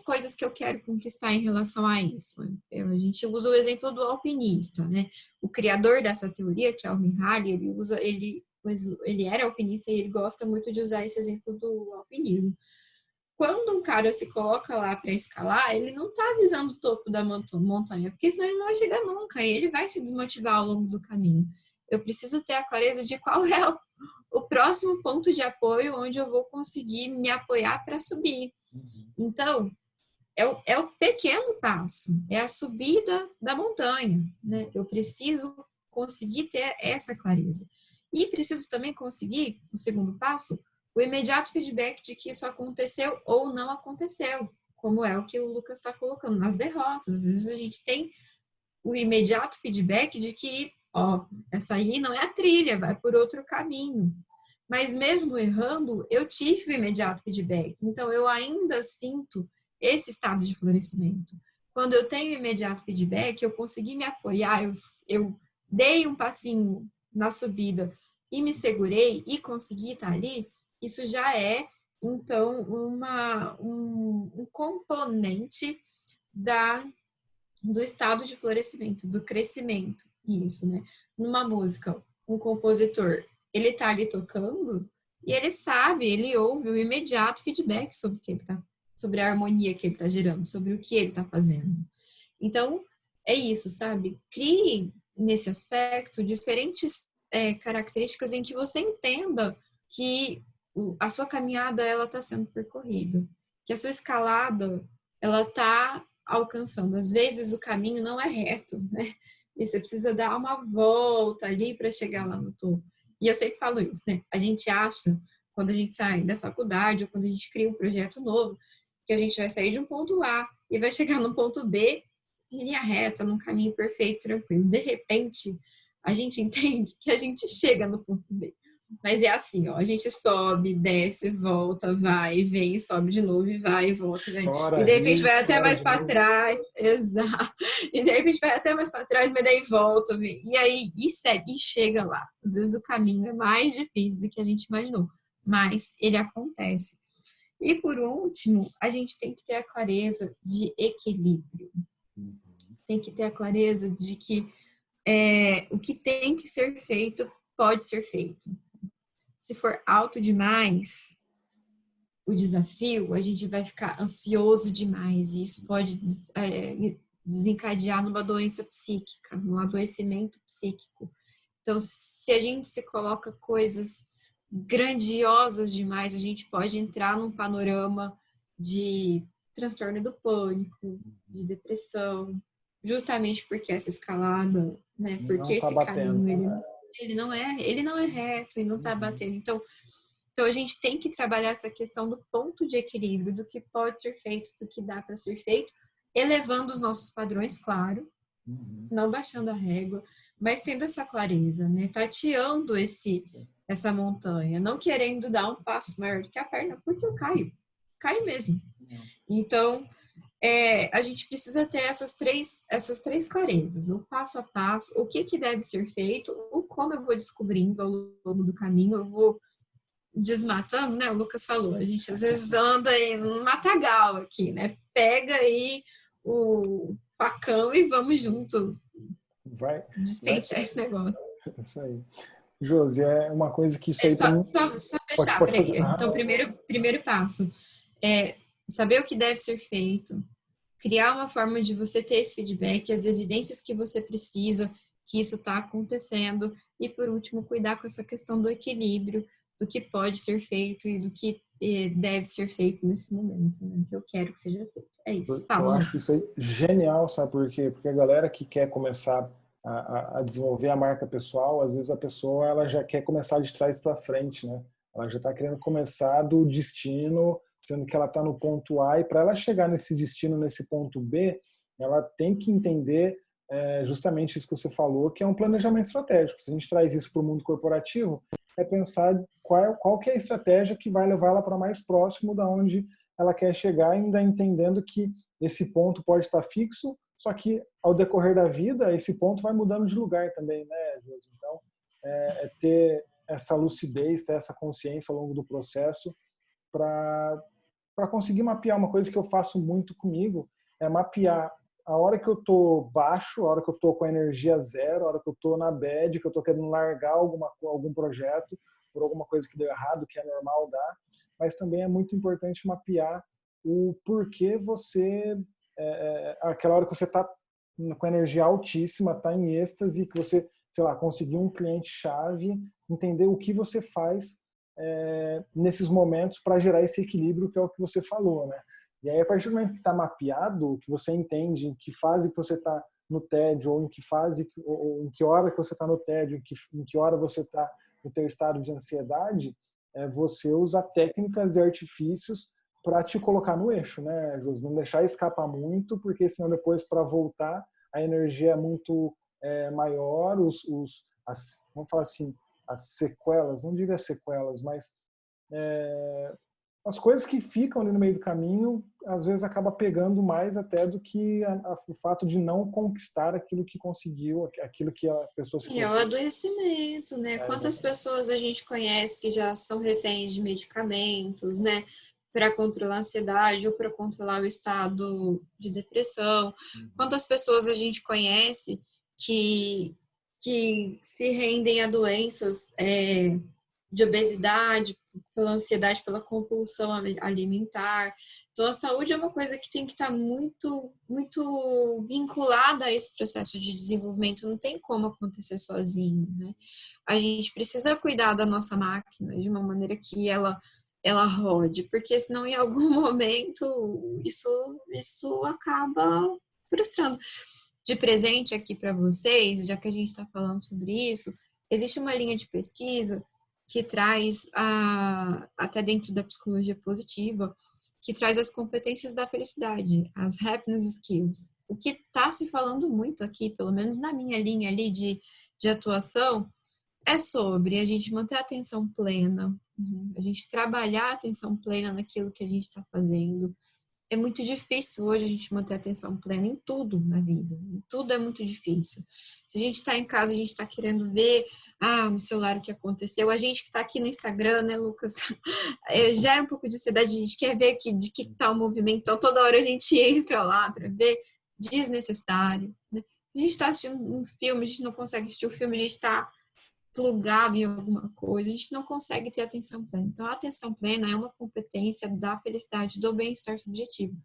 coisas que eu quero conquistar em relação a isso? A gente usa o exemplo do alpinista, né? O criador dessa teoria, que é o Mihaly, ele era alpinista e ele gosta muito de usar esse exemplo do alpinismo. Quando um cara se coloca lá para escalar, ele não está visando o topo da montanha, porque senão ele não vai chegar nunca e ele vai se desmotivar ao longo do caminho. Eu preciso ter a clareza de qual é o próximo ponto de apoio onde eu vou conseguir me apoiar para subir. Então, é o pequeno passo, é a subida da montanha, né? Eu preciso conseguir ter essa clareza. E preciso também conseguir, o segundo passo, o imediato feedback de que isso aconteceu ou não aconteceu, como é o que o Lucas está colocando nas derrotas. Às vezes a gente tem o imediato feedback de que, ó, essa aí não é a trilha, vai por outro caminho. Mas mesmo errando, eu tive o imediato feedback. Então, eu ainda sinto esse estado de florescimento. Quando eu tenho imediato feedback, eu consegui me apoiar, eu dei um passinho na subida e me segurei e consegui estar ali, isso já é, então, um componente do estado de florescimento, do crescimento. Isso, né? Numa música, um compositor, ele tá ali tocando e ele sabe, ele ouve o imediato feedback sobre o que ele tá, sobre a harmonia que ele tá gerando, sobre o que ele tá fazendo. Então, é isso, sabe? Crie nesse aspecto diferentes características em que você entenda que a sua caminhada ela está sendo percorrida, que a sua escalada ela está alcançando. Às vezes o caminho não é reto, né? E você precisa dar uma volta ali para chegar lá no topo. E eu sempre falo isso, né? A gente acha, quando a gente sai da faculdade ou quando a gente cria um projeto novo, que a gente vai sair de um ponto A e vai chegar no ponto B em linha reta, num caminho perfeito, tranquilo. De repente, a gente entende que a gente chega no ponto B. Mas é assim, ó, a gente sobe, desce, volta, vai, vem, sobe de novo e vai, volta, vem. Chora, E de repente ri, vai até chora mais de para novo. trás, exato. E de repente vai até mais para trás, mas daí volta, vem. E aí e segue, e chega lá. Às vezes o caminho é mais difícil do que a gente imaginou, mas ele acontece. E por último, a gente tem que ter a clareza de equilíbrio. Tem que ter a clareza de que o que tem que ser feito pode ser feito. Se for alto demais o desafio, a gente vai ficar ansioso demais e isso pode desencadear numa doença psíquica, num adoecimento psíquico. Então, se a gente se coloca coisas grandiosas demais, a gente pode entrar num panorama de transtorno do pânico, de depressão, justamente porque essa escalada, né? Porque Não tá esse batendo. caminho ele não é reto e não está batendo. Então a gente tem que trabalhar essa questão do ponto de equilíbrio, do que pode ser feito, do que dá para ser feito, elevando os nossos padrões, claro, não baixando a régua, mas tendo essa clareza, né? Tateando essa montanha, não querendo dar um passo maior do que a perna, porque eu caio mesmo. Então, a gente precisa ter essas três clarezas, o passo a passo, o que deve ser feito, o como eu vou descobrindo ao longo do caminho, eu vou desmatando, né? O Lucas falou, a gente às vezes anda em um matagal aqui, né? Pega aí o facão e vamos junto Vai. despentear esse negócio. Isso aí. Josi, é uma coisa que isso aí Só, também. só fechar, Pode peraí. fazer. Então, primeiro passo é saber o que deve ser feito, criar uma forma de você ter esse feedback, as evidências que você precisa que isso está acontecendo e, por último, cuidar com essa questão do equilíbrio, do que pode ser feito e do que deve ser feito nesse momento, né? Que eu quero que seja feito. É isso. Eu Fala, acho Lucas. isso aí genial, sabe por quê? Porque a galera que quer começar a desenvolver a marca pessoal, às vezes a pessoa ela já quer começar de trás para frente, né? Ela já está querendo começar do destino, sendo que ela está no ponto A, e para ela chegar nesse destino, nesse ponto B, ela tem que entender justamente isso que você falou, que é um planejamento estratégico. Se a gente traz isso para o mundo corporativo, é pensar qual que é a estratégia que vai levar ela para mais próximo da onde ela quer chegar, ainda entendendo que esse ponto pode estar fixo, só que ao decorrer da vida, esse ponto vai mudando de lugar também, né, Josi? Então, essa lucidez, ter essa consciência ao longo do processo para conseguir mapear. Uma coisa que eu faço muito comigo é mapear a hora que eu tô baixo, a hora que eu tô com a energia zero, a hora que eu tô na bad, que eu tô querendo largar algum projeto por alguma coisa que deu errado, que é normal dar, mas também é muito importante mapear o porquê você, aquela hora que você tá com energia altíssima, tá em êxtase, que você, sei lá, conseguiu um cliente-chave, entender o que você faz nesses momentos para gerar esse equilíbrio, que é o que você falou, né? E aí, a partir do momento que está mapeado, que você entende em que fase que você está no tédio, ou em que fase, ou em que hora que você está no tédio, em que hora você está no teu estado de ansiedade, você usa técnicas e artifícios para te colocar no eixo, né, Jus? Não deixar escapar muito, porque senão depois, para voltar, a energia é muito maior, vamos falar assim, as sequelas, não diria sequelas, mas as coisas que ficam ali no meio do caminho, às vezes acaba pegando mais até do que o fato de não conquistar aquilo que conseguiu, aquilo que a pessoa se E é o propôs. adoecimento, né? Quantas pessoas a gente conhece que já são reféns de medicamentos, né? Para controlar a ansiedade ou para controlar o estado de depressão. Quantas pessoas a gente conhece que se rendem a doenças de obesidade, pela ansiedade, pela compulsão alimentar. Então, a saúde é uma coisa que tem que estar muito, muito vinculada a esse processo de desenvolvimento. Não tem como acontecer sozinho, né? A gente precisa cuidar da nossa máquina de uma maneira que ela rode, porque senão em algum momento isso acaba frustrando. De presente aqui para vocês, já que a gente está falando sobre isso, existe uma linha de pesquisa que traz, até dentro da psicologia positiva, que traz as competências da felicidade, as happiness skills. O que está se falando muito aqui, pelo menos na minha linha ali de atuação, é sobre a gente manter a atenção plena, a gente trabalhar a atenção plena naquilo que a gente está fazendo. É muito difícil hoje a gente manter a atenção plena em tudo na vida. Em tudo é muito difícil. Se a gente está em casa, a gente está querendo ver no celular o que aconteceu. A gente que está aqui no Instagram, né, Lucas? Gera um pouco de ansiedade. A gente quer ver de que está o movimento. Então, toda hora a gente entra lá para ver. Desnecessário. Né? Se a gente está assistindo um filme, a gente não consegue assistir o filme, a gente está plugado em alguma coisa, a gente não consegue ter atenção plena. Então, a atenção plena é uma competência da felicidade, do bem-estar subjetivo.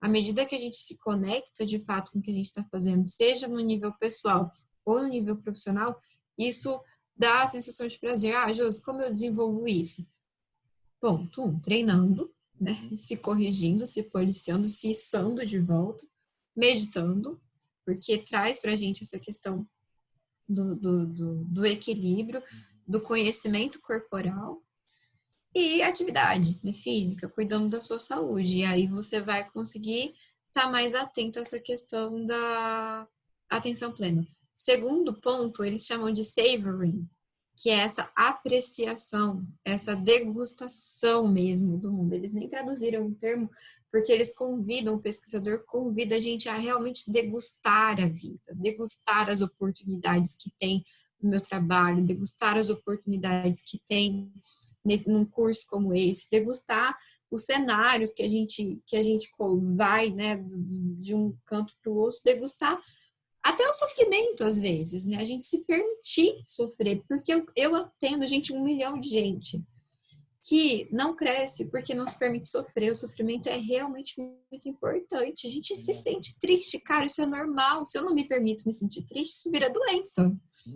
À medida que a gente se conecta de fato com o que a gente está fazendo, seja no nível pessoal ou no nível profissional, isso dá a sensação de prazer. Josi, como eu desenvolvo isso? Ponto 1, treinando, né? Se corrigindo, se policiando, se içando de volta, meditando, porque traz pra gente essa questão do equilíbrio, do conhecimento corporal e atividade, né, física, cuidando da sua saúde. E aí você vai conseguir estar mais atento a essa questão da atenção plena. Segundo ponto, eles chamam de savoring, que é essa apreciação, essa degustação mesmo do mundo. Eles nem traduziram o termo, porque eles convidam, o pesquisador convida a gente a realmente degustar a vida, degustar as oportunidades que tem no meu trabalho, degustar as oportunidades que tem num curso como esse, degustar os cenários que a gente vai, né, de um canto para o outro, degustar até o sofrimento, às vezes, né? A gente se permitir sofrer, porque eu atendo, gente, 1 milhão de gente que não cresce porque não se permite sofrer. O sofrimento é realmente muito importante. A gente se sente triste, cara, isso é normal. Se eu não me permito me sentir triste, isso vira doença.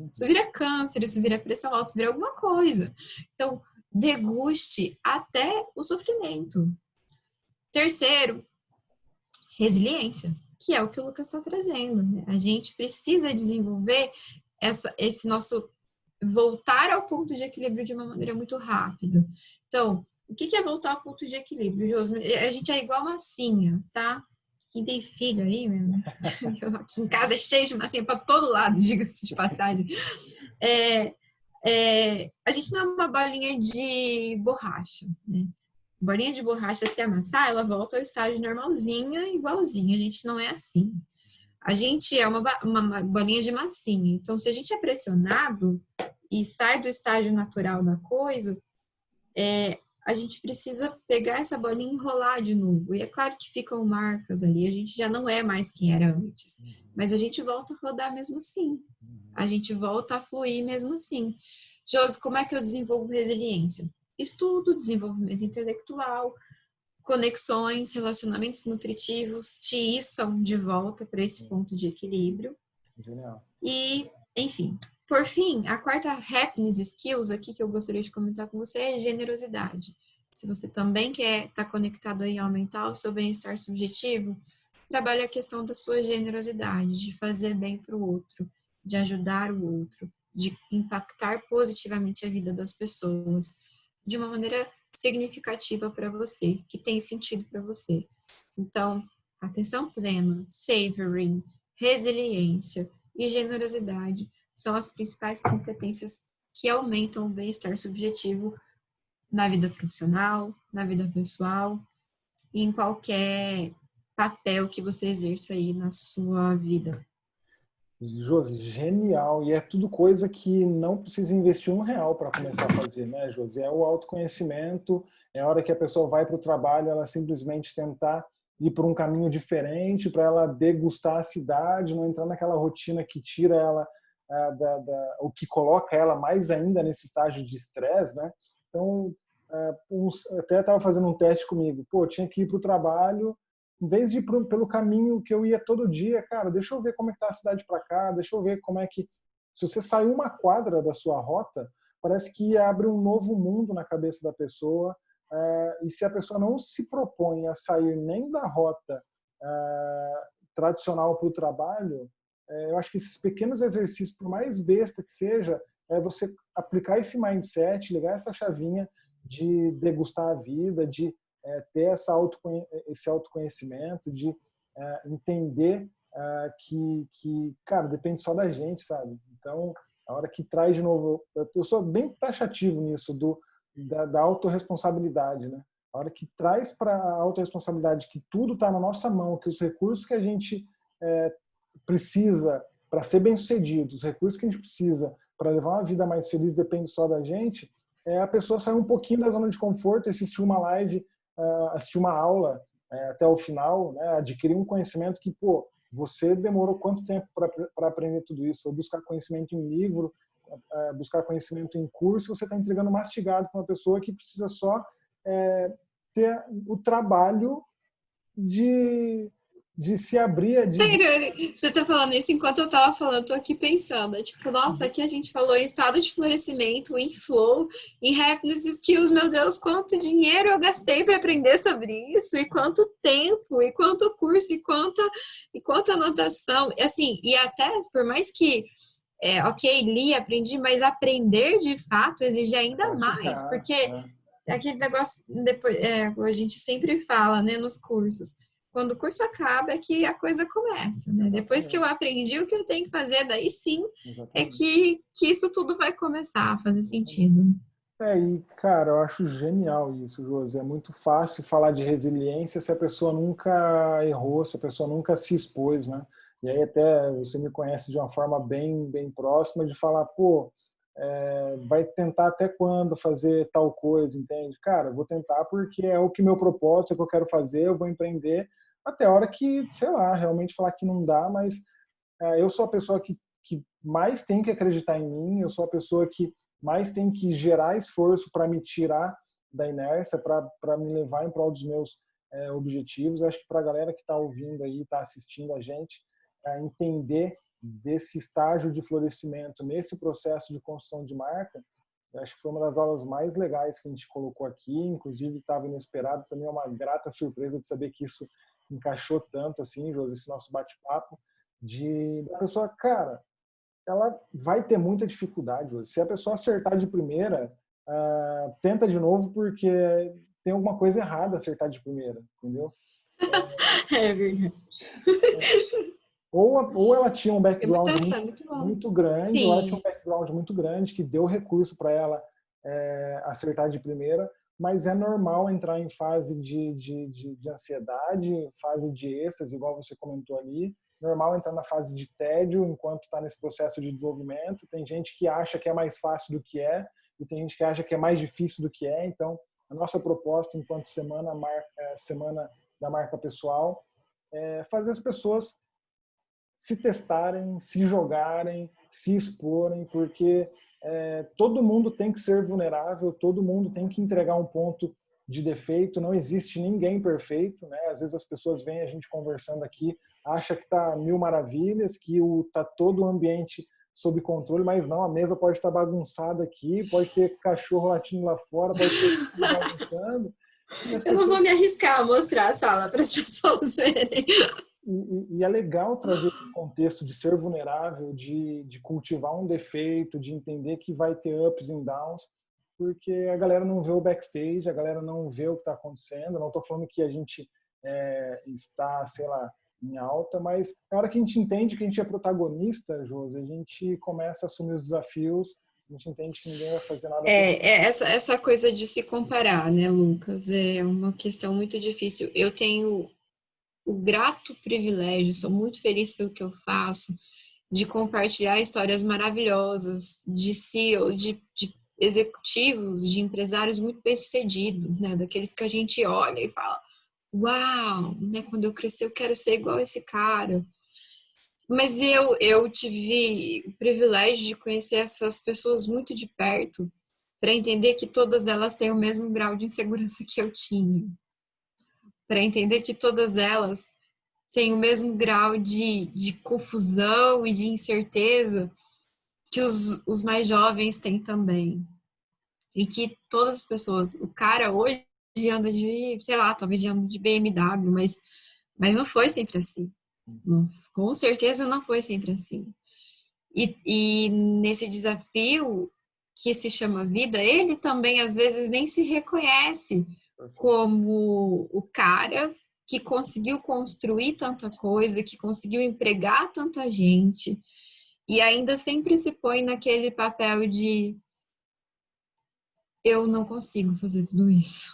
Isso vira câncer, isso vira pressão alta, isso vira alguma coisa. Então, deguste até o sofrimento. Terceiro, resiliência, que é o que o Lucas está trazendo, né? A gente precisa desenvolver esse nosso voltar ao ponto de equilíbrio de uma maneira muito rápida. Então, o que é voltar ao ponto de equilíbrio, Josi? A gente é igual massinha, tá? Quem tem filho aí, eu aqui em casa é cheio de massinha para todo lado, diga-se de passagem. A gente não é uma bolinha de borracha, né? Bolinha de borracha, se amassar, ela volta ao estágio normalzinha, igualzinha. A gente não é assim. A gente é uma bolinha de massinha. Então, se a gente é pressionado, e sai do estágio natural da coisa, a gente precisa pegar essa bolinha e enrolar de novo. E é claro que ficam marcas ali, a gente já não é mais quem era antes, mas a gente volta a rodar mesmo assim. A gente volta a fluir mesmo assim. Josi, como é que eu desenvolvo resiliência? Estudo, desenvolvimento intelectual, conexões, relacionamentos nutritivos te içam de volta para esse ponto de equilíbrio. Genial. E, enfim, por fim, a quarta happiness skills aqui que eu gostaria de comentar com você é generosidade. Se você também quer estar conectado aí a aumentar o seu bem-estar subjetivo, trabalhe a questão da sua generosidade, de fazer bem para o outro, de ajudar o outro, de impactar positivamente a vida das pessoas, de uma maneira significativa para você, que tem sentido para você. Então, atenção plena, savoring, resiliência e generosidade são as principais competências que aumentam o bem-estar subjetivo na vida profissional, na vida pessoal e em qualquer papel que você exerça aí na sua vida. Josi, genial. E é tudo coisa que não precisa investir R$ 1 para começar a fazer, né, Josi? É o autoconhecimento, é a hora que a pessoa vai para o trabalho, ela simplesmente tentar ir por um caminho diferente, para ela degustar a cidade, não entrar naquela rotina que tira ela, o que coloca ela mais ainda nesse estágio de estresse, né? Então, até estava fazendo um teste comigo. Pô, tinha que ir para o trabalho, em vez de ir pelo caminho que eu ia todo dia, cara, deixa eu ver como é que tá a cidade para cá, deixa eu ver como é que... Se você sair uma quadra da sua rota, parece que abre um novo mundo na cabeça da pessoa, e se a pessoa não se propõe a sair nem da rota tradicional para o trabalho, eu acho que esses pequenos exercícios, por mais besta que seja, é você aplicar esse mindset, ligar essa chavinha de degustar a vida, de ter esse autoconhecimento, de entender que, cara, depende só da gente, sabe? Então, a hora que traz de novo... Eu sou bem taxativo nisso, da autorresponsabilidade, né? A hora que traz para a autorresponsabilidade que tudo está na nossa mão, que os recursos que a gente precisa para ser bem-sucedido, os recursos que a gente precisa para levar uma vida mais feliz depende só da gente, a pessoa sair um pouquinho da zona de conforto, assistir uma live, assistir uma aula até o final, né, adquirir um conhecimento que, pô, você demorou quanto tempo para aprender tudo isso? Ou buscar conhecimento em livro, buscar conhecimento em curso, você está entregando mastigado para uma pessoa que precisa só ter o trabalho de, de se abrir, Você tá falando isso enquanto eu tava falando, eu tô aqui pensando. É tipo, nossa, aqui a gente falou em estado de florescimento, em flow, em happiness skills. Meu Deus, quanto dinheiro eu gastei para aprender sobre isso, e quanto tempo, e quanto curso, e quanta anotação. Assim, e até por mais que, ok, li, aprendi, mas aprender de fato exige ainda mais, praticar. porque aquele negócio, depois, a gente sempre fala, né, nos cursos. Quando o curso acaba é que a coisa começa, né? Depois que eu Exatamente. aprendi o que eu tenho que fazer, daí sim é Exatamente. que isso tudo vai começar a fazer sentido. E, cara, eu acho genial isso, Josi. É muito fácil falar de resiliência se a pessoa nunca errou, se a pessoa nunca se expôs, né? E aí até você me conhece de uma forma bem próxima de falar, pô, vai tentar até quando fazer tal coisa, entende? Cara, eu vou tentar porque é o que meu propósito, é o que eu quero fazer, eu vou empreender até a hora que, sei lá, realmente falar que não dá, mas eu sou a pessoa que mais tem que acreditar em mim, eu sou a pessoa que mais tem que gerar esforço para me tirar da inércia, para me levar em prol dos meus objetivos. Eu acho que para a galera que está ouvindo aí, está assistindo a gente, entender desse estágio de florescimento nesse processo de construção de marca, eu acho que foi uma das aulas mais legais que a gente colocou aqui, inclusive estava inesperado, também é uma grata surpresa de saber que isso encaixou tanto assim, José, esse nosso bate-papo, de a pessoa, cara, ela vai ter muita dificuldade. José. Se a pessoa acertar de primeira, tenta de novo porque tem alguma coisa errada acertar de primeira, entendeu? É verdade. Ou ela tinha um É muito, background muito bom. muito grande, ou ela tinha Sim. um background muito grande que deu recurso para ela acertar de primeira, mas é normal entrar em fase de ansiedade, fase de êxtase, igual você comentou ali, normal entrar na fase de tédio enquanto está nesse processo de desenvolvimento. Tem gente que acha que é mais fácil do que é, e tem gente que acha que é mais difícil do que é. Então, a nossa proposta, enquanto semana da marca pessoal, é fazer as pessoas se testarem, se jogarem, se exporem, porque todo mundo tem que ser vulnerável, todo mundo tem que entregar um ponto de defeito, não existe ninguém perfeito, né? Às vezes as pessoas veem a gente conversando aqui, acha que tá mil maravilhas, que tá todo o ambiente sob controle, mas não, a mesa pode estar bagunçada aqui, pode ter cachorro latindo lá fora, pode ter tudo bagunçando. E as Eu não vou pessoas me arriscar a mostrar a sala para as pessoas verem. E é legal trazer esse contexto de ser vulnerável, de cultivar um defeito, de entender que vai ter ups e downs, porque a galera não vê o backstage, a galera não vê o que está acontecendo. Não estou falando que a gente está, sei lá, em alta, mas na hora que a gente entende que a gente é protagonista, Josi, a gente começa a assumir os desafios, a gente entende que ninguém vai fazer nada por nós. Essa coisa de se comparar, né, Lucas? É uma questão muito difícil. Eu tenho o grato privilégio, sou muito feliz pelo que eu faço, de compartilhar histórias maravilhosas de CEO, de executivos, de empresários muito bem-sucedidos, né? Daqueles que a gente olha e fala, uau, né? Quando eu crescer eu quero ser igual a esse cara. Mas eu tive o privilégio de conhecer essas pessoas muito de perto para entender que todas elas têm o mesmo grau de insegurança que eu tinha, para entender que todas elas têm o mesmo grau de confusão e de incerteza que os mais jovens têm também. E que todas as pessoas, o cara hoje anda de, sei lá, talvez anda de BMW, mas não foi sempre assim. Não, com certeza não foi sempre assim. E nesse desafio que se chama vida, ele também às vezes nem se reconhece como o cara que conseguiu construir tanta coisa, que conseguiu empregar tanta gente, e ainda sempre se põe naquele papel de eu não consigo fazer tudo isso,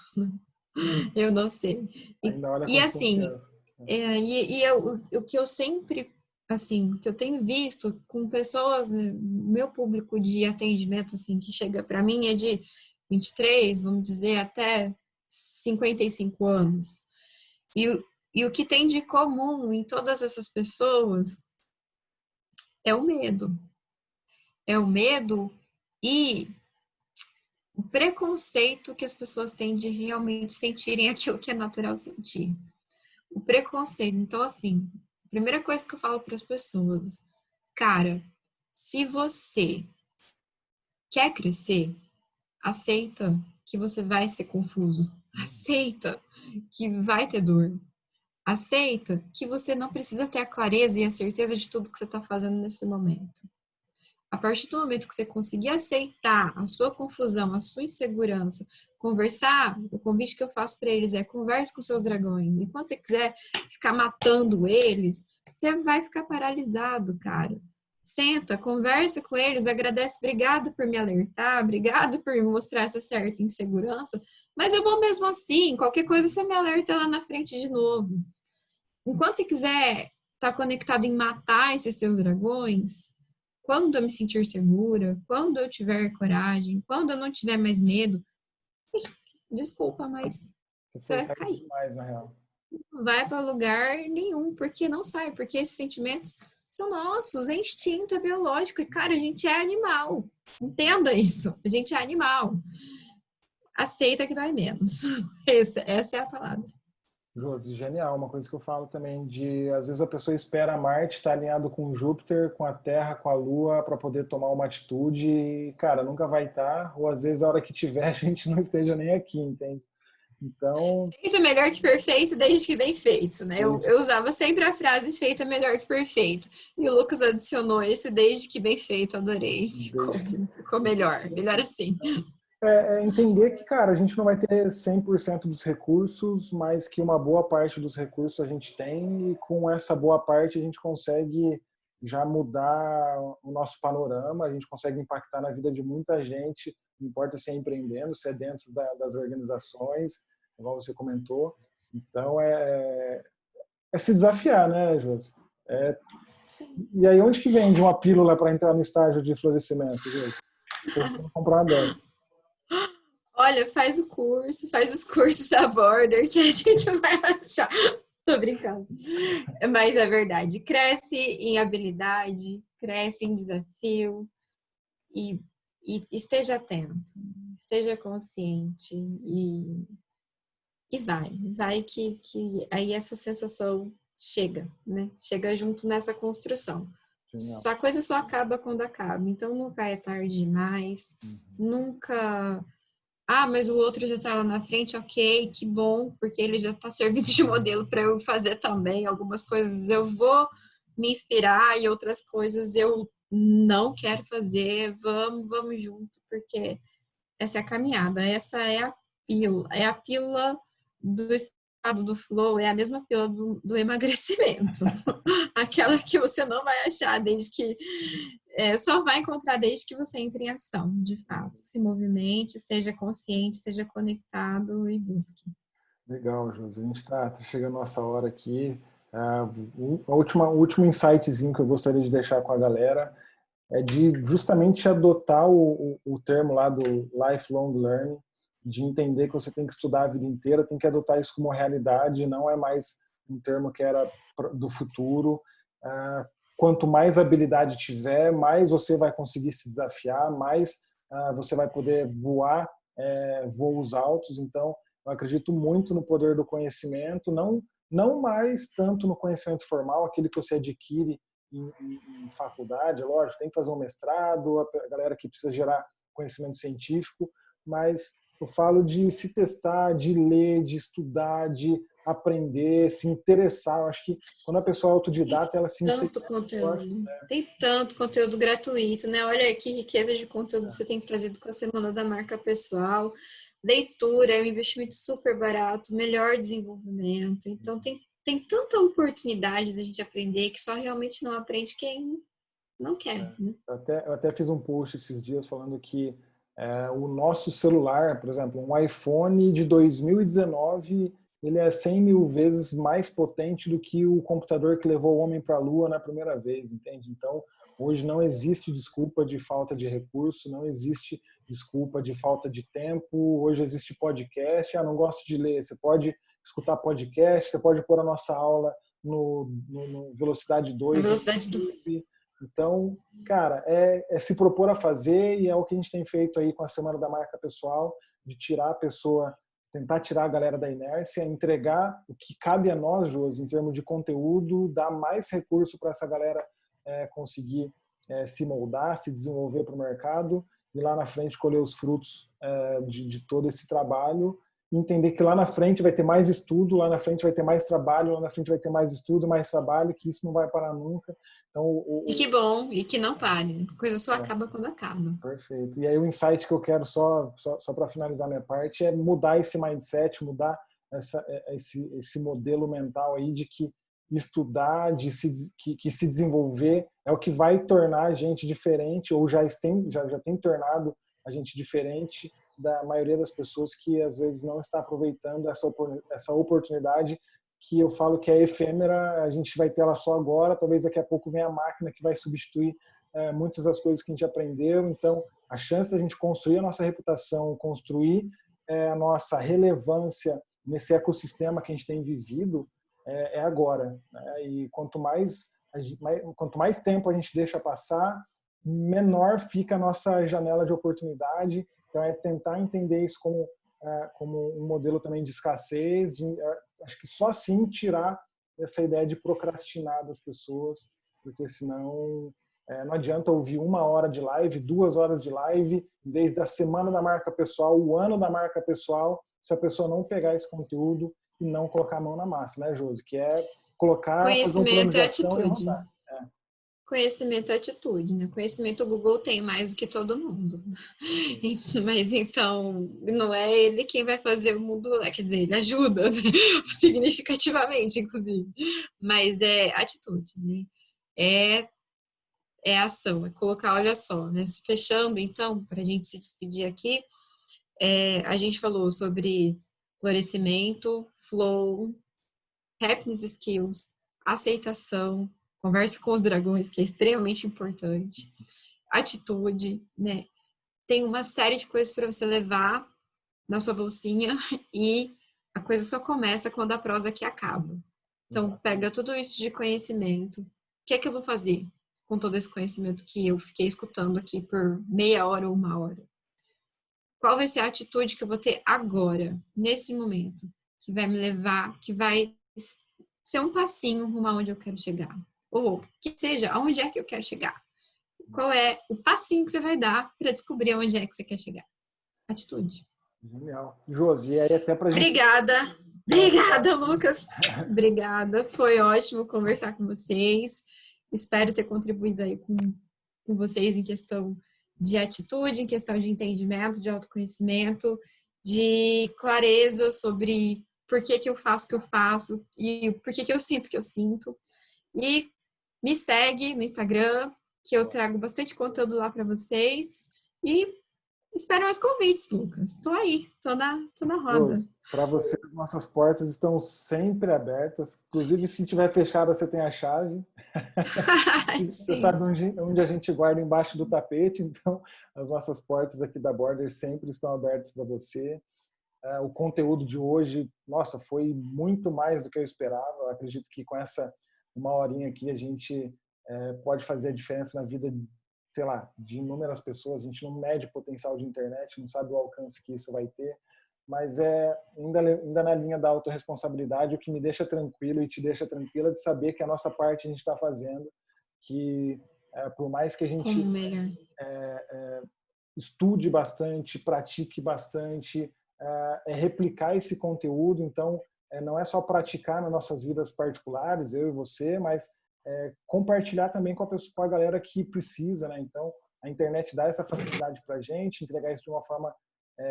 eu não sei. Ainda olha E com assim, desconfiança. o que eu sempre, assim, que eu tenho visto com pessoas, né, meu público de atendimento, assim, que chega para mim é de 23, vamos dizer, até 55 anos. E, e o que tem de comum em todas essas pessoas é o medo. É o medo e o preconceito que as pessoas têm de realmente sentirem aquilo que é natural sentir. O preconceito. Então, assim, a primeira coisa que eu falo para as pessoas, cara, se você quer crescer, aceita que você vai ser confuso. Aceita que vai ter dor. Aceita que você não precisa ter a clareza e a certeza de tudo que você está fazendo nesse momento. A partir do momento que você conseguir aceitar a sua confusão, a sua insegurança, conversar, o convite que eu faço para eles é converse com seus dragões. Enquanto você quiser ficar matando eles, você vai ficar paralisado, cara. Senta, conversa com eles, agradece, obrigado por me alertar, obrigado por me mostrar essa certa insegurança, mas eu vou mesmo assim, qualquer coisa você me alerta lá na frente de novo. Enquanto você quiser estar conectado em matar esses seus dragões, quando eu me sentir segura, quando eu tiver coragem, quando eu não tiver mais medo, desculpa, mas você Foi vai tarde cair. demais, na real. Não vai para lugar nenhum, porque não sai, porque esses sentimentos são nossos, é instinto, é biológico, e cara, a gente é animal. Entenda isso, a gente é animal. Aceita que dói menos. Essa é a palavra. Josi, genial. Uma coisa que eu falo também de, às vezes a pessoa espera Marte estar alinhado com Júpiter, com a Terra, com a Lua, para poder tomar uma atitude e, cara, nunca vai estar, ou às vezes a hora que tiver a gente não esteja nem aqui, entende? Então, Feito é melhor que perfeito desde que bem feito, né? Eu usava sempre a frase feito é melhor que perfeito. E o Lucas adicionou esse desde que bem feito, adorei. desde que Ficou melhor, melhor assim. entender que, cara, a gente não vai ter 100% dos recursos, mas que uma boa parte dos recursos a gente tem e com essa boa parte a gente consegue já mudar o nosso panorama, a gente consegue impactar na vida de muita gente, não importa se é empreendendo, se é dentro das organizações, igual você comentou. Então, é se desafiar, né, Josi? E aí, onde que vende uma pílula para entrar no estágio de florescimento, gente? Vou comprar uma dessa. Olha, faz os cursos da Border que a gente vai achar. Tô brincando. Mas é verdade. Cresce em habilidade, cresce em desafio e, e esteja atento, esteja consciente e vai que aí essa sensação chega, né? Chega junto nessa construção. Genial. A coisa só acaba quando acaba. Então nunca é tarde demais, nunca. Ah, mas o outro já está lá na frente, ok, que bom, porque ele já está servindo de modelo para eu fazer também. Algumas coisas eu vou me inspirar e outras coisas eu não quero fazer. Vamos junto, porque essa é a caminhada, essa é a pílula do estado do flow, é a mesma pílula do emagrecimento. Aquela que você não vai achar desde que só vai encontrar desde que você entre em ação, de fato. Se movimente, esteja consciente, esteja conectado e busque. Legal, Josi. A gente está chegando a nossa hora aqui. O último insightzinho que eu gostaria de deixar com a galera é de justamente adotar o termo lá do lifelong learning, de entender que você tem que estudar a vida inteira, tem que adotar isso como realidade, não é mais um termo que era do futuro. Quanto mais habilidade tiver, mais você vai conseguir se desafiar, mais você vai poder voar voos altos. Então, eu acredito muito no poder do conhecimento, não mais tanto no conhecimento formal, aquele que você adquire em faculdade, lógico, tem que fazer um mestrado, a galera que precisa gerar conhecimento científico, mas eu falo de se testar, de ler, de estudar, de aprender, se interessar. Eu acho que quando a pessoa é autodidata, ela se interessa. Tanto conteúdo, tem tanto conteúdo gratuito, né? Olha que riqueza de conteúdo você tem trazido com a Semana da Marca Pessoal. Leitura é um investimento super barato, melhor desenvolvimento. Então, tem tanta oportunidade da gente aprender que só realmente não aprende quem não quer, né? Eu até fiz um post esses dias falando que o nosso celular, por exemplo, um iPhone de 2019, ele é 100 mil vezes mais potente do que o computador que levou o homem para a Lua na primeira vez, entende? Então, hoje não existe desculpa de falta de recurso, não existe desculpa de falta de tempo. Hoje existe podcast. Não gosto de ler. Você pode escutar podcast, você pode pôr a nossa aula no Velocidade Na 2 no velocidade do. YouTube. Então, cara, se propor a fazer, e é o que a gente tem feito aí com a Semana da Marca Pessoal, de tirar a pessoa, tentar tirar a galera da inércia, entregar o que cabe a nós, Josi, em termos de conteúdo, dar mais recurso para essa galera conseguir se moldar, se desenvolver para o mercado e lá na frente colher os frutos de todo esse trabalho, e entender que lá na frente vai ter mais estudo, lá na frente vai ter mais trabalho, lá na frente vai ter mais estudo, mais trabalho, que isso não vai parar nunca. Então, E que bom, e que não pare. A coisa só acaba quando acaba. Perfeito. E aí o insight que eu quero só para finalizar minha parte é mudar esse mindset, mudar esse modelo mental aí de que estudar, que se desenvolver é o que vai tornar a gente diferente, ou já tem tornado a gente diferente da maioria das pessoas que às vezes não está aproveitando essa oportunidade que eu falo que é efêmera, a gente vai ter ela só agora, talvez daqui a pouco venha a máquina que vai substituir muitas das coisas que a gente aprendeu. Então, a chance da gente construir a nossa reputação, construir a nossa relevância nesse ecossistema que a gente tem vivido é agora, né? E quanto mais tempo a gente deixa passar, menor fica a nossa janela de oportunidade. Então, é tentar entender isso como um modelo também de escassez, acho que só assim tirar essa ideia de procrastinar das pessoas, porque senão não adianta ouvir 1 hora de live, 2 horas de live, desde a semana da marca pessoal, o ano da marca pessoal, se a pessoa não pegar esse conteúdo e não colocar a mão na massa, né, Josi? Que é fazer um plano Conhecimento de é ação e atitude. rodar. Conhecimento é atitude, né? Conhecimento o Google tem mais do que todo mundo. Mas então, não é ele quem vai fazer o mundo, quer dizer, ele ajuda, né? Significativamente, inclusive. Mas é atitude, né? É ação, é colocar, olha só, né? Fechando, então, para a gente se despedir aqui, a gente falou sobre florescimento, flow, happiness skills, aceitação, Converse com os dragões, que é extremamente importante. Atitude, né? Tem uma série de coisas para você levar na sua bolsinha e a coisa só começa quando a prosa aqui acaba. Então, pega tudo isso de conhecimento. O que é que eu vou fazer com todo esse conhecimento que eu fiquei escutando aqui por meia hora ou uma hora? Qual vai ser a atitude que eu vou ter agora, nesse momento, que vai me levar, que vai ser um passinho rumo aonde eu quero chegar? Ou que seja, aonde é que eu quero chegar? Qual é o passinho que você vai dar para descobrir aonde é que você quer chegar? Atitude. Genial. Josi, e aí até para a gente... Obrigada. Obrigada, Lucas. Obrigada. Foi ótimo conversar com vocês. Espero ter contribuído aí com vocês em questão de atitude, em questão de entendimento, de autoconhecimento, de clareza sobre por que que eu faço o que eu faço e por que que eu sinto o que eu sinto. E me segue no Instagram, que eu trago bastante conteúdo lá para vocês. E espero mais convites, Lucas. Tô aí, tô na roda. Para você, as nossas portas estão sempre abertas. Inclusive, se tiver fechada, você tem a chave. Você Sim. sabe onde a gente guarda embaixo do tapete. Então, as nossas portas aqui da Border sempre estão abertas para você. O conteúdo de hoje, nossa, foi muito mais do que eu esperava. Eu acredito que com essa uma horinha aqui a gente pode fazer a diferença na vida, sei lá, de inúmeras pessoas. A gente não mede o potencial de internet, não sabe o alcance que isso vai ter, mas ainda na linha da autorresponsabilidade, o que me deixa tranquilo e te deixa tranquila de saber que a nossa parte a gente está fazendo, que por mais que a gente Como melhor. estude bastante, pratique bastante, replicar esse conteúdo. Então, não é só praticar nas nossas vidas particulares, eu e você, mas compartilhar também com a galera que precisa, né? Então, a internet dá essa facilidade para a gente, entregar isso de uma forma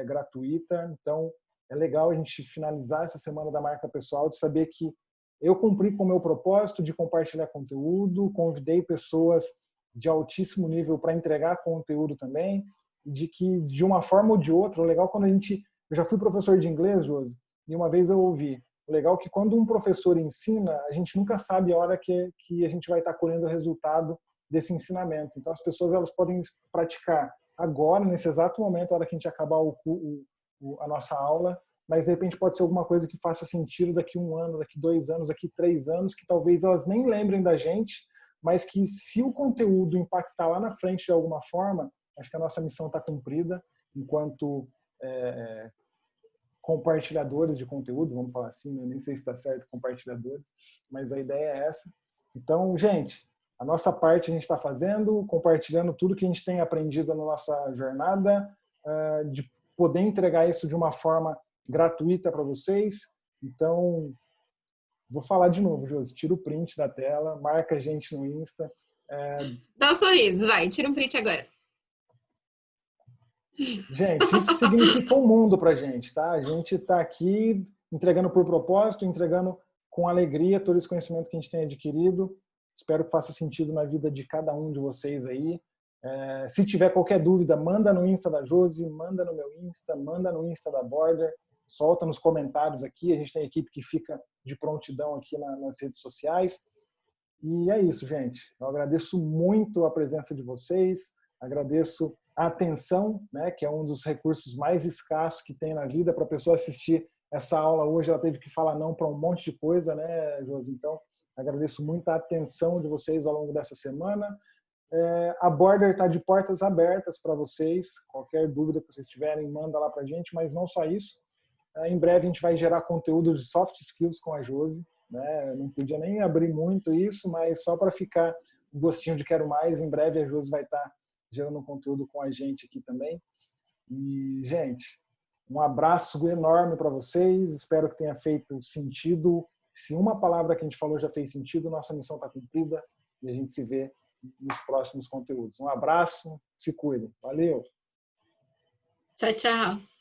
gratuita. Então, é legal a gente finalizar essa semana da marca pessoal, de saber que eu cumpri com o meu propósito de compartilhar conteúdo, convidei pessoas de altíssimo nível para entregar conteúdo também, de que, de uma forma ou de outra, o legal quando a gente... Eu já fui professor de inglês, Josi, e uma vez eu ouvi, o legal é que quando um professor ensina, a gente nunca sabe a hora que a gente vai estar colhendo o resultado desse ensinamento. Então, as pessoas elas podem praticar agora, nesse exato momento, a hora que a gente acabar a nossa aula, mas, de repente, pode ser alguma coisa que faça sentido daqui 1 ano, daqui 2 anos, daqui 3 anos, que talvez elas nem lembrem da gente, mas que, se o conteúdo impactar lá na frente de alguma forma, acho que a nossa missão está cumprida, enquanto compartilhadores de conteúdo, vamos falar assim, né? Nem sei se está certo compartilhadores, mas a ideia é essa. Então, gente, a nossa parte a gente está fazendo, compartilhando tudo que a gente tem aprendido na nossa jornada, de poder entregar isso de uma forma gratuita para vocês. Então, vou falar de novo, Josi, tira o print da tela, marca a gente no Insta. Dá um sorriso, vai, tira um print agora. Gente, isso significa um mundo para a gente, tá? A gente está aqui entregando por propósito, entregando com alegria todo esse conhecimento que a gente tem adquirido. Espero que faça sentido na vida de cada um de vocês aí. Se tiver qualquer dúvida, manda no Insta da Josi, manda no meu Insta, manda no Insta da Border, solta nos comentários aqui. A gente tem equipe que fica de prontidão aqui nas redes sociais. E é isso, gente. Eu agradeço muito a presença de vocês, agradeço a atenção, né, que é um dos recursos mais escassos que tem na vida. Para a pessoa assistir essa aula hoje, ela teve que falar não para um monte de coisa, né, Josi? Então, agradeço muito a atenção de vocês ao longo dessa semana. A Border está de portas abertas para vocês. Qualquer dúvida que vocês tiverem, manda lá para a gente, mas não só isso. Em breve a gente vai gerar conteúdo de soft skills com a Josi, né? Não podia nem abrir muito isso, mas só para ficar um gostinho de quero mais, em breve a Josi vai estar gerando conteúdo com a gente aqui também. E, gente, um abraço enorme para vocês, espero que tenha feito sentido. Se uma palavra que a gente falou já fez sentido, nossa missão está cumprida e a gente se vê nos próximos conteúdos. Um abraço, se cuidem. Valeu! Tchau, tchau.